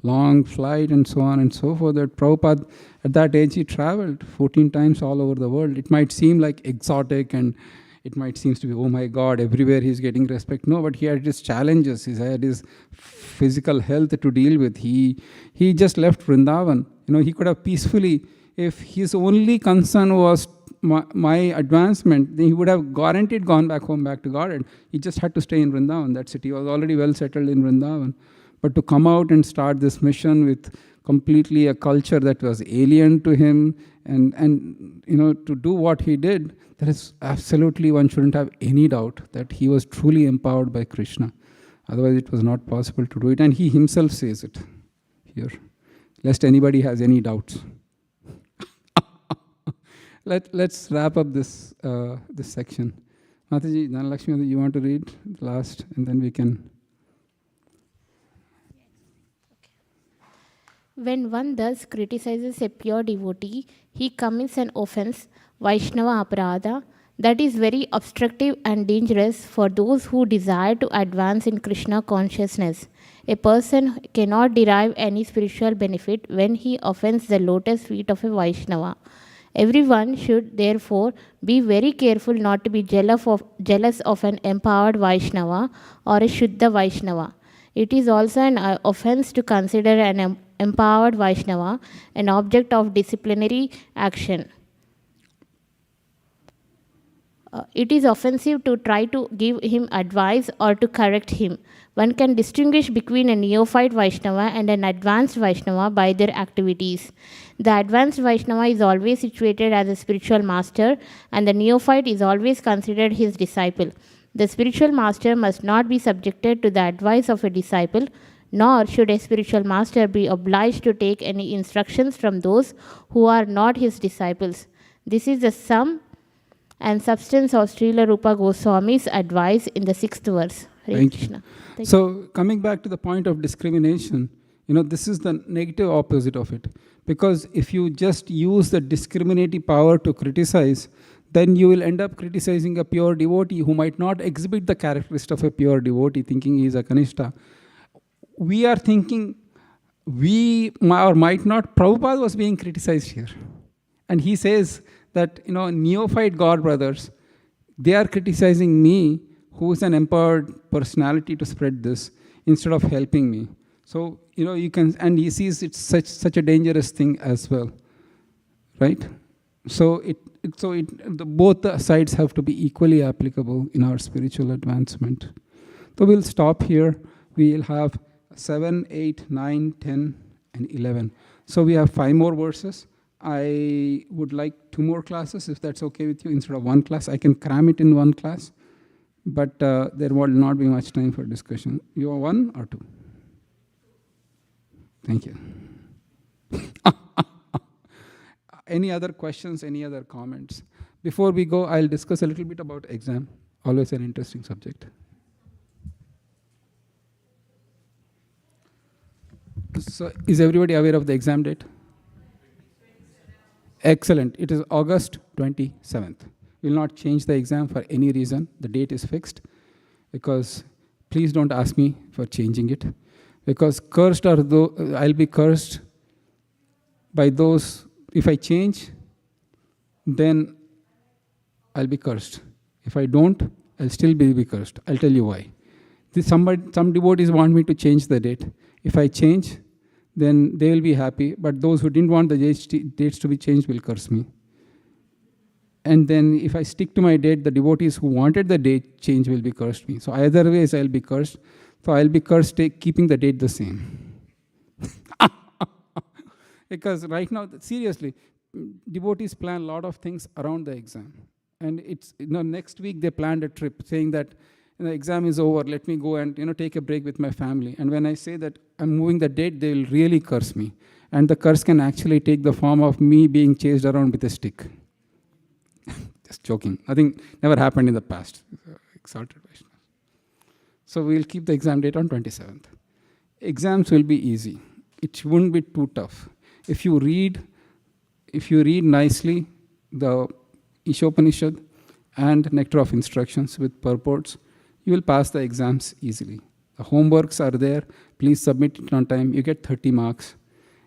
[SPEAKER 1] long flight and so on and so forth, that Prabhupada, at that age, he traveled 14 times all over the world. It might seem like exotic, and it might seem to be, oh my God, everywhere he's getting respect. No, but he had his challenges. He had his physical health to deal with. He just left Vrindavan. He could have peacefully, if his only concern was my advancement, then he would have guaranteed gone back home, back to Godhead. He just had to stay in Vrindavan. That's it. He was already well settled in Vrindavan. But to come out and start this mission with completely a culture that was alien to him, and to do what he did, there is absolutely, one shouldn't have any doubt that he was truly empowered by Krishna. Otherwise it was not possible to do it. And he himself says it here, lest anybody has any doubts. Let's wrap up this section. Mataji, Dhanalakshmi, you want to read the last, and then we can.
[SPEAKER 16] When one thus criticizes a pure devotee, he commits an offense, Vaishnava Aparadha, that is very obstructive and dangerous for those who desire to advance in Krishna consciousness. A person cannot derive any spiritual benefit when he offends the lotus feet of a Vaishnava. Everyone should therefore be very careful not to be jealous of an empowered Vaishnava or a Shuddha Vaishnava. It is also an offense to consider an empowered Vaishnava an object of disciplinary action. It is offensive to try to give him advice or to correct him. One can distinguish between a neophyte Vaishnava and an advanced Vaishnava by their activities. The advanced Vaishnava is always situated as a spiritual master, and the neophyte is always considered his disciple. The spiritual master must not be subjected to the advice of a disciple, nor should a spiritual master be obliged to take any instructions from those who are not his disciples. This is the sum and substance of Srila Rupa Goswami's advice in the 6th verse. Hare
[SPEAKER 1] Thank
[SPEAKER 16] Krishna.
[SPEAKER 1] you. So coming back to the point of discrimination, this is the negative opposite of it. Because if you just use the discriminative power to criticize, then you will end up criticizing a pure devotee who might not exhibit the characteristic of a pure devotee, thinking he is a Kanishta. We are thinking, or might not, Prabhupada was being criticized here. And he says that, neophyte God brothers, they are criticizing me, who is an empowered personality to spread this, instead of helping me. So, you can, and he sees it's such a dangerous thing as well, right? So both the sides have to be equally applicable in our spiritual advancement. So we'll stop here. We'll have 7, 8, 9, 10, and 11. So we have 5 more verses. I would like 2 more classes, if that's okay with you, instead of 1 class. I can cram it in 1 class, but there will not be much time for discussion. You are 1 or 2? Thank you. Any other questions, any other comments? Before we go, I'll discuss a little bit about exam. Always an interesting subject. So, is everybody aware of the exam date? Excellent. It is August 27th. We will not change the exam for any reason. The date is fixed. Because please don't ask me for changing it. Because cursed are those, I'll be cursed by those. If I change, then I'll be cursed. If I don't, I'll still be cursed. I'll tell you why. Some devotees want me to change the date. If I change, then they will be happy. But those who didn't want the dates to be changed will curse me. And then if I stick to my date, the devotees who wanted the date change will be cursed me. So either ways, I'll be cursed. So I'll be cursed keeping the date the same. Because right now, seriously, devotees plan a lot of things around the exam. And it's, next week they planned a trip saying that the exam is over, let me go and take a break with my family. And when I say that I'm moving the date, they will really curse me. And the curse can actually take the form of me being chased around with a stick. Just joking. Nothing never happened in the past. Exalted Vaishnava. So we'll keep the exam date on 27th. Exams will be easy. It won't be too tough. If you read nicely the Ishopanishad and Nectar of Instructions with purports, you will pass the exams easily. The homeworks are there. Please submit it on time. You get 30 marks.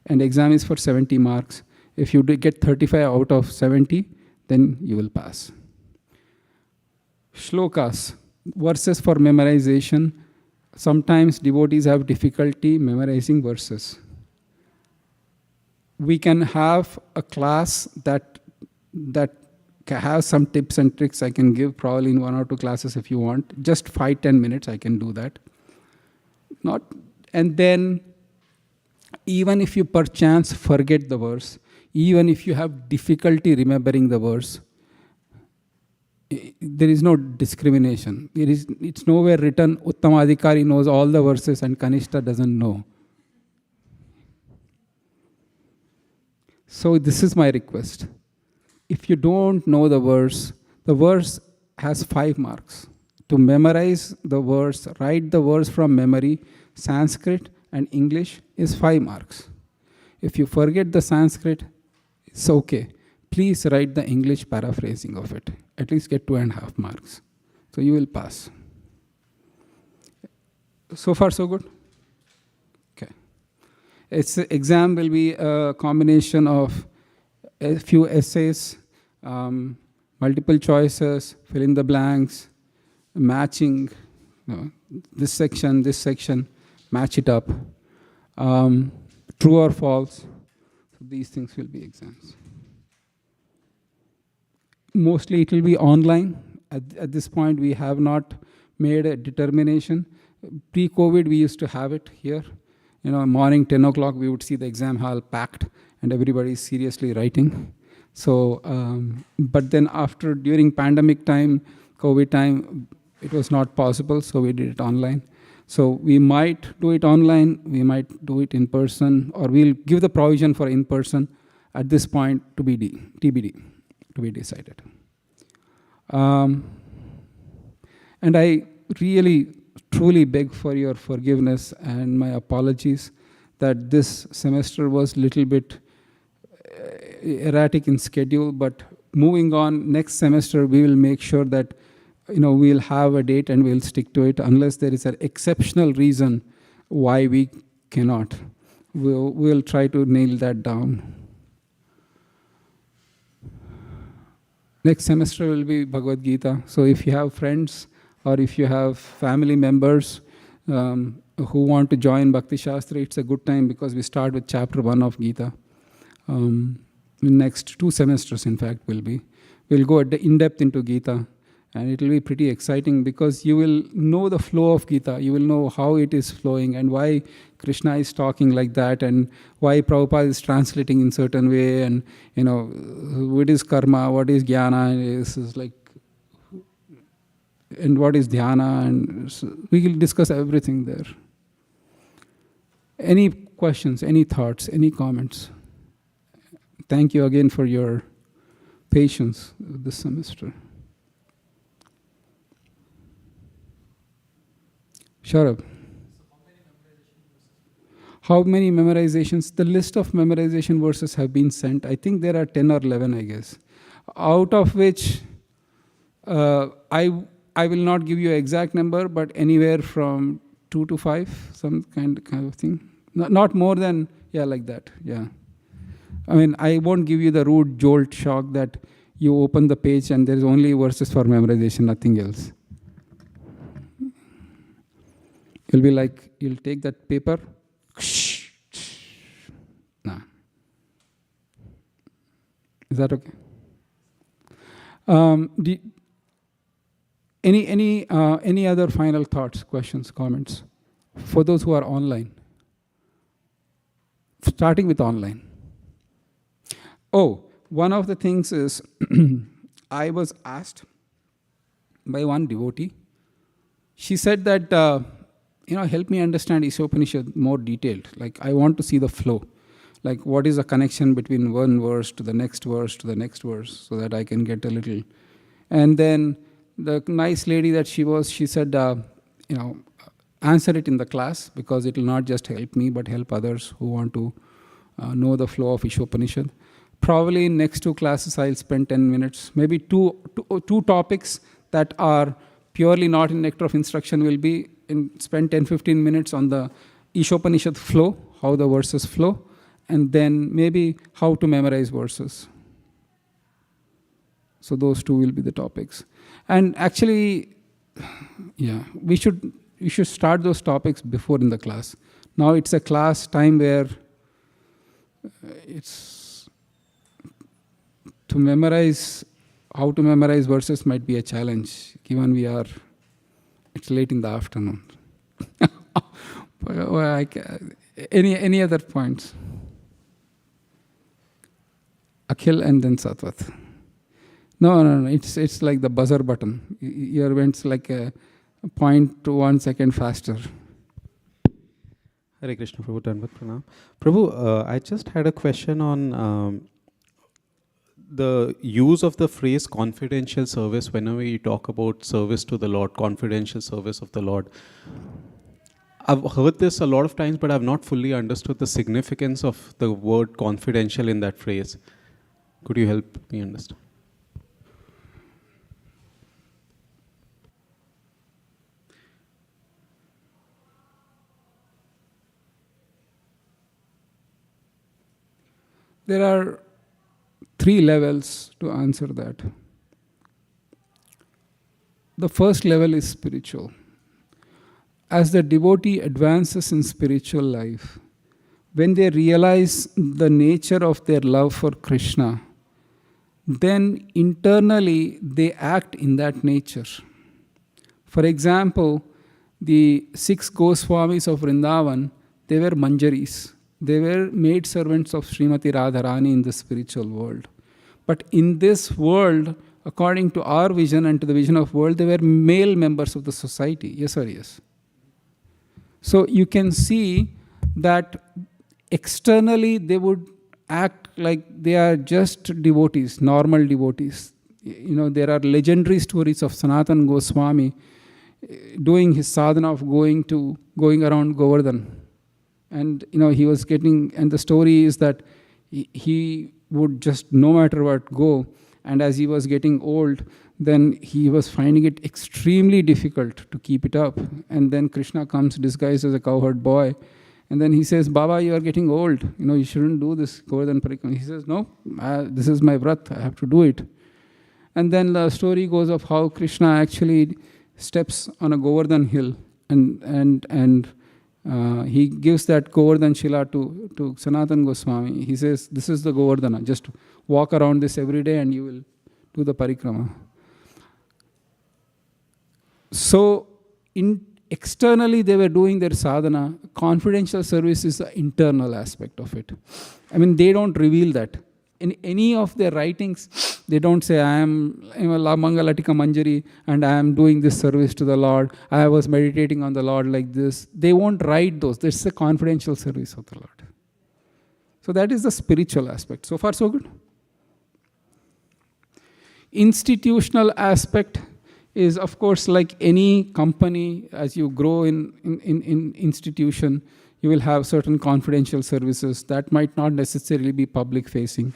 [SPEAKER 1] And exam is for 70 marks. If you get 35 out of 70, then you will pass. Shlokas, verses for memorization. Sometimes devotees have difficulty memorizing verses. We can have a class that has some tips and tricks I can give probably in 1 or 2 classes if you want. Just 5-10 minutes I can do that. And then even if you perchance forget the verse, even if you have difficulty remembering the verse, there is no discrimination. It's nowhere written Uttamadhikari knows all the verses and Kanishta doesn't know. So this is my request. If you don't know the verse has 5 marks. To memorize the verse, write the verse from memory, Sanskrit and English is 5 marks. If you forget the Sanskrit, it's okay. Please write the English paraphrasing of it. At least get 2.5 marks. So you will pass. So far, so good? Okay. Its exam will be a combination of a few essays, multiple choices, fill in the blanks, matching, this section, match it up. True or false. So these things will be exams. Mostly it will be online. At this point, we have not made a determination. Pre-COVID, we used to have it here. Morning 10 o'clock, we would see the exam hall packed and everybody is seriously writing. So, but then during pandemic time, COVID time, it was not possible, so we did it online. So we might do it online, we might do it in person, or we'll give the provision for in person at this point to be TBD, to be decided. And I really, truly beg for your forgiveness and my apologies that this semester was a little bit erratic in schedule, but moving on, next semester we will make sure that we'll have a date and we'll stick to it unless there is an exceptional reason why we cannot. We'll try to nail that down. Next semester will be Bhagavad Gita. So if you have friends or if you have family members who want to join Bhakti Shastri, it's a good time because we start with chapter 1 of Gita. Next 2 semesters, in fact, we'll go in depth into Gita. And it will be pretty exciting because you will know the flow of Gita. You will know how it is flowing and why Krishna is talking like that and why Prabhupada is translating in certain way and, what is karma, what is jnana, and what is dhyana. And so we will discuss everything there. Any questions, any thoughts, any comments? Thank you again for your patience this semester. Sharab. How many memorizations? The list of memorization verses have been sent. I think there are 10 or 11, I guess. Out of which, I will not give you an exact number, but anywhere from 2 to 5, some kind of thing. Not more than, like that, I mean, I won't give you the rude jolt shock that you open the page and there's only verses for memorization, nothing else. It'll be like, you'll take that paper. Nah. Is that okay? Any other final thoughts, questions, comments? For those who are online. Starting with online. Oh, one of the things is, I was asked by one devotee. She said that, help me understand Ishopanishad more detailed. Like, I want to see the flow. Like, what is the connection between one verse to the next verse to the next verse, so that I can get a little. And then the nice lady that she said, answer it in the class, because it will not just help me, but help others who want to know the flow of Ishopanishad. Probably in next 2 classes, I'll spend 10 minutes. Maybe two topics that are purely not in nectar of instruction will be spend 10-15 minutes on the Ishopanishad flow, how the verses flow, and then maybe how to memorize verses. So those 2 will be the topics. And actually, we should start those topics before in the class. Now it's a class time where it's to memorize, how to memorize verses might be a challenge, given it's late in the afternoon. Any other points? Akhil and then Satwat. No, it's like the buzzer button. Your event's like a 0.1 second faster.
[SPEAKER 6] Hare Krishna, Prabhu, Dhanvat Pranam. Prabhu, I just had a question on the use of the phrase confidential service whenever you talk about service to the Lord, confidential service of the Lord. I've heard this a lot of times, but I've not fully understood the significance of the word confidential in that phrase. Could you help me understand?
[SPEAKER 1] There are 3 levels to answer that. The first level is spiritual. As the devotee advances in spiritual life, when they realize the nature of their love for Krishna, then internally they act in that nature. For example, the 6 Goswamis of Vrindavan, they were Manjaris. They were maid servants of Srimati Radharani in the spiritual world. But in this world, according to our vision and to the vision of world, they were male members of the society. Yes or yes? So you can see that externally they would act like they are just devotees, normal devotees. There are legendary stories of Sanatan Goswami doing his sadhana of going around Govardhan. And he was getting, and the story is that he would just no matter what go, and as he was getting old, then he was finding it extremely difficult to keep it up. And then Krishna comes disguised as a cowherd boy, and then he says, Baba, you are getting old, you shouldn't do this Govardhan Parikrama. He says, no, this is my vrat, I have to do it. And then the story goes of how Krishna actually steps on a Govardhan hill, and he gives that Govardhan Shila to Sanatan Goswami. He says, this is the Govardhana, just walk around this every day and you will do the parikrama. So externally they were doing their sadhana. Confidential service is the internal aspect of it. They don't reveal that. In any of their writings, they don't say, I am La Mangalatika Manjari and I am doing this service to the Lord. I was meditating on the Lord like this. They won't write those. This is a confidential service of the Lord. So that is the spiritual aspect. So far, so good. Institutional aspect is, of course, like any company, as you grow in institution, you will have certain confidential services that might not necessarily be public facing.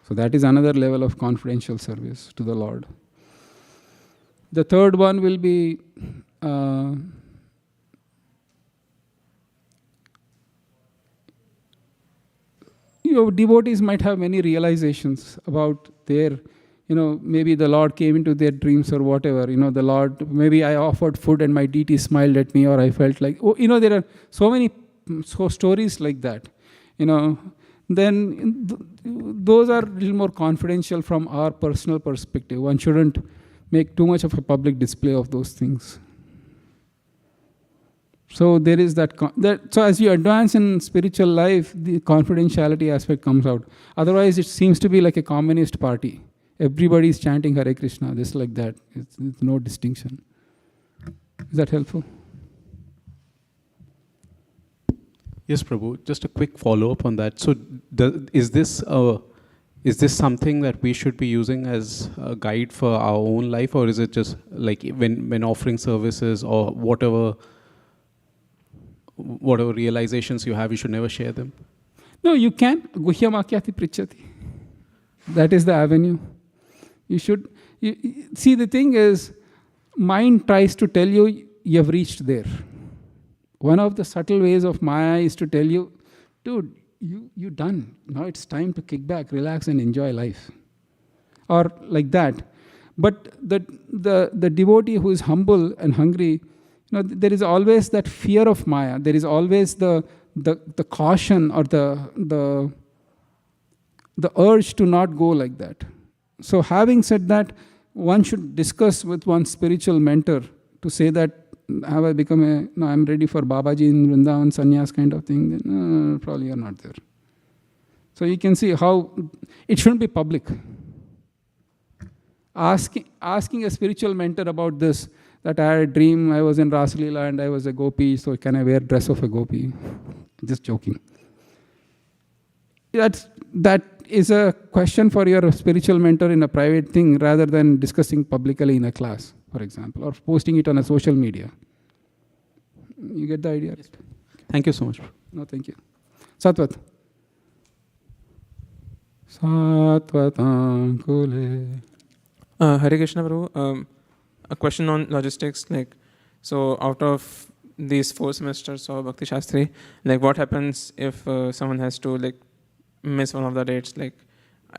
[SPEAKER 1] So that is another level of confidential service to the Lord. The third one will be devotees might have many realizations about their, maybe the Lord came into their dreams or whatever. The Lord, maybe I offered food and my deity smiled at me, or I felt like, there are so many stories like that, then those are a little more confidential from our personal perspective. One shouldn't make too much of a public display of those things. So there is that. So as you advance in spiritual life, the confidentiality aspect comes out. Otherwise, it seems to be like a communist party. Everybody is chanting Hare Krishna, just like that. It's no distinction. Is that helpful?
[SPEAKER 6] Yes, Prabhu. Just a quick follow-up on that. So, is this something that we should be using as a guide for our own life, or is it just like when offering services or whatever realizations you have, you should never share them?
[SPEAKER 1] No, you can. Guhyamakyati prichati. That is the avenue. You should see. The thing is, mind tries to tell you have reached there. One of the subtle ways of Maya is to tell you, dude, you done. Now it's time to kick back, relax, and enjoy life. Or like that. But the devotee who is humble and hungry, there is always that fear of Maya. There is always the caution or the urge to not go like that. So having said that, one should discuss with one's spiritual mentor to say that, have I become I'm ready for Babaji in Vrindavan sannyas kind of thing, then probably you're not there. So you can see how it shouldn't be public. Asking a spiritual mentor about this, that I had a dream, I was in Rasalila and I was a gopi, so can I wear dress of a gopi? Just joking. That is a question for your spiritual mentor in a private thing rather than discussing publicly in a class, for example, or posting it on a social media. You get the idea?
[SPEAKER 6] Yes. Thank you so much.
[SPEAKER 1] No, thank you. Satvat. Satvatankule.
[SPEAKER 9] Hare Krishna, Prabhu. A question on logistics. So out of these 4 semesters of Bhakti Sastri, what happens if someone has to miss one of the dates?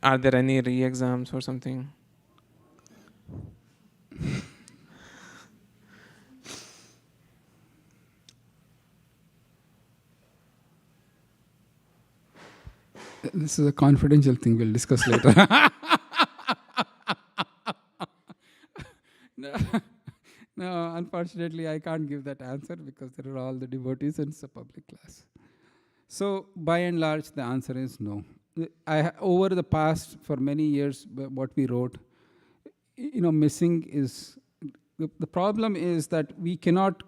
[SPEAKER 9] Are there any re-exams or something?
[SPEAKER 1] This is a confidential thing we'll discuss later. No, unfortunately, I can't give that answer because there are all the devotees and it's a public class. So, by and large, the answer is no. Over the past, for many years, what we wrote, missing is, the problem is that we cannot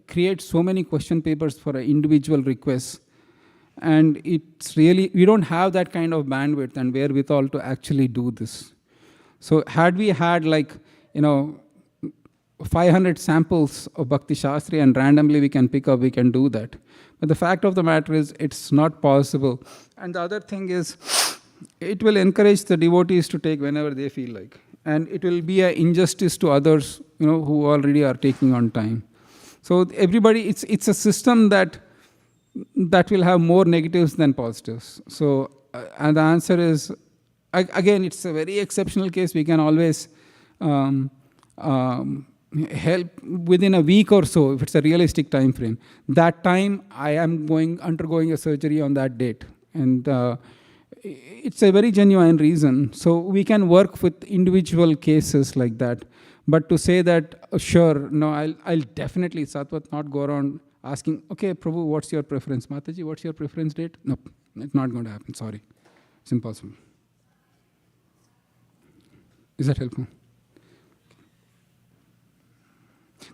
[SPEAKER 1] create so many question papers for an individual request. And it's really, we don't have that kind of bandwidth and wherewithal to actually do this. So had we had 500 samples of Bhakti Sastri and randomly we can pick up, we can do that. But the fact of the matter is, it's not possible. And the other thing is, it will encourage the devotees to take whenever they feel like. And it will be an injustice to others, who already are taking on time. So everybody, it's a system that will have more negatives than positives. So, and the answer is, again, it's a very exceptional case. We can always help within a week or so, if it's a realistic time frame. That time, I am undergoing a surgery on that date. And it's a very genuine reason. So we can work with individual cases like that. But to say that, sure, no, I'll definitely, Satwat, not go around asking, okay, Prabhu, what's your preference? Mataji, what's your preference date? No, it's not going to happen. Sorry. It's impossible. Is that helpful?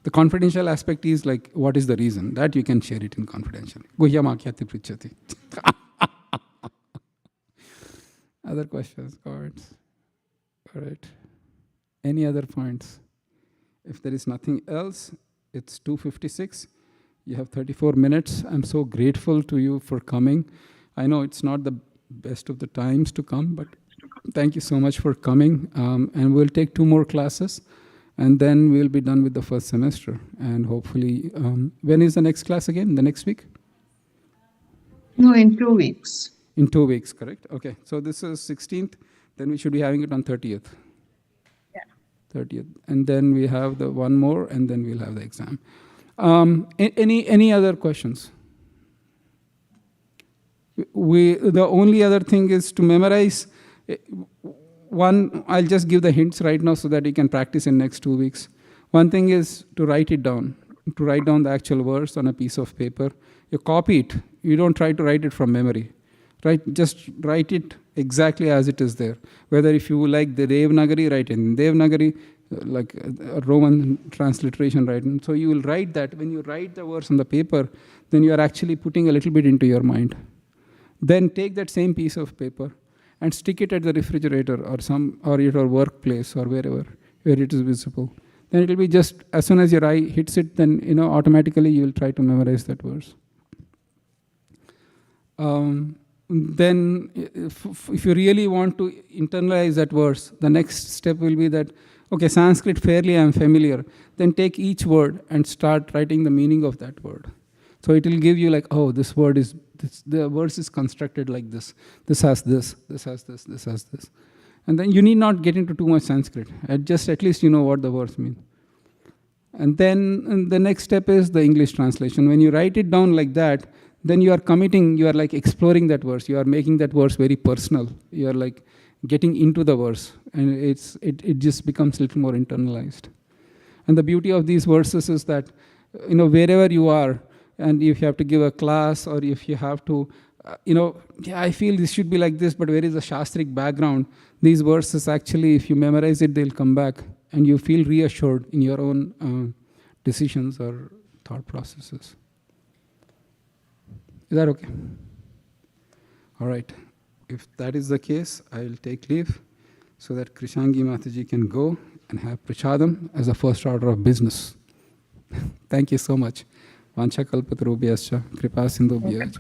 [SPEAKER 1] The confidential aspect is like, what is the reason? That you can share it in confidential. Guhyamakyati prichati. Other questions, comments? All right. Any other points? If there is nothing else, it's 2:56. You have 34 minutes. I'm so grateful to you for coming. I know it's not the best of the times to come, but thank you so much for coming. And we'll take 2 more classes, and then we'll be done with the first semester. And hopefully, when is the next class again? The next week?
[SPEAKER 15] No, in 2 weeks.
[SPEAKER 1] In 2 weeks, correct? Okay, so this is 16th. Then we should be having it on 30th.
[SPEAKER 15] Yeah.
[SPEAKER 1] 30th. And then we have the 1 more, and then we'll have the exam. Any other questions? The only other thing is to memorize. One, I'll just give the hints right now so that you can practice in next 2 weeks. One thing is to write it down, to write down the actual verse on a piece of paper. You copy it. You don't try to write it from memory. Just write it exactly as it is there. Whether if you like the Devanagari, write in Devanagari, like a Roman transliteration, right? And so you will write that. When you write the verse on the paper, then you are actually putting a little bit into your mind. Then take that same piece of paper and stick it at the refrigerator or your workplace or wherever where it is visible. Then it will be just, as soon as your eye hits it, then automatically you will try to memorize that verse. Then if you really want to internalize that verse, the next step will be that, okay, Sanskrit fairly I am familiar. Then take each word and start writing the meaning of that word. So it will give you like, oh, this word is, the verse is constructed like this. This has this, this has this, this has this. And then you need not get into too much Sanskrit. At least you know what the words mean. And then the next step is the English translation. When you write it down like that, then you are committing, you are like exploring that verse. You are making that verse very personal. You are like getting into the verse. And it just becomes a little more internalized. And the beauty of these verses is that, wherever you are, and if you have to give a class or if you have to, I feel this should be like this, but where is the Shastric background? These verses actually, if you memorize it, they'll come back and you feel reassured in your own decisions or thought processes. Is that okay? All right. If that is the case, I will take leave so that Krishangi Mataji can go and have Prachadam as a first order of business. Thank you so much. Vancha kalpatarubhyascha kripa sindhubhyascha.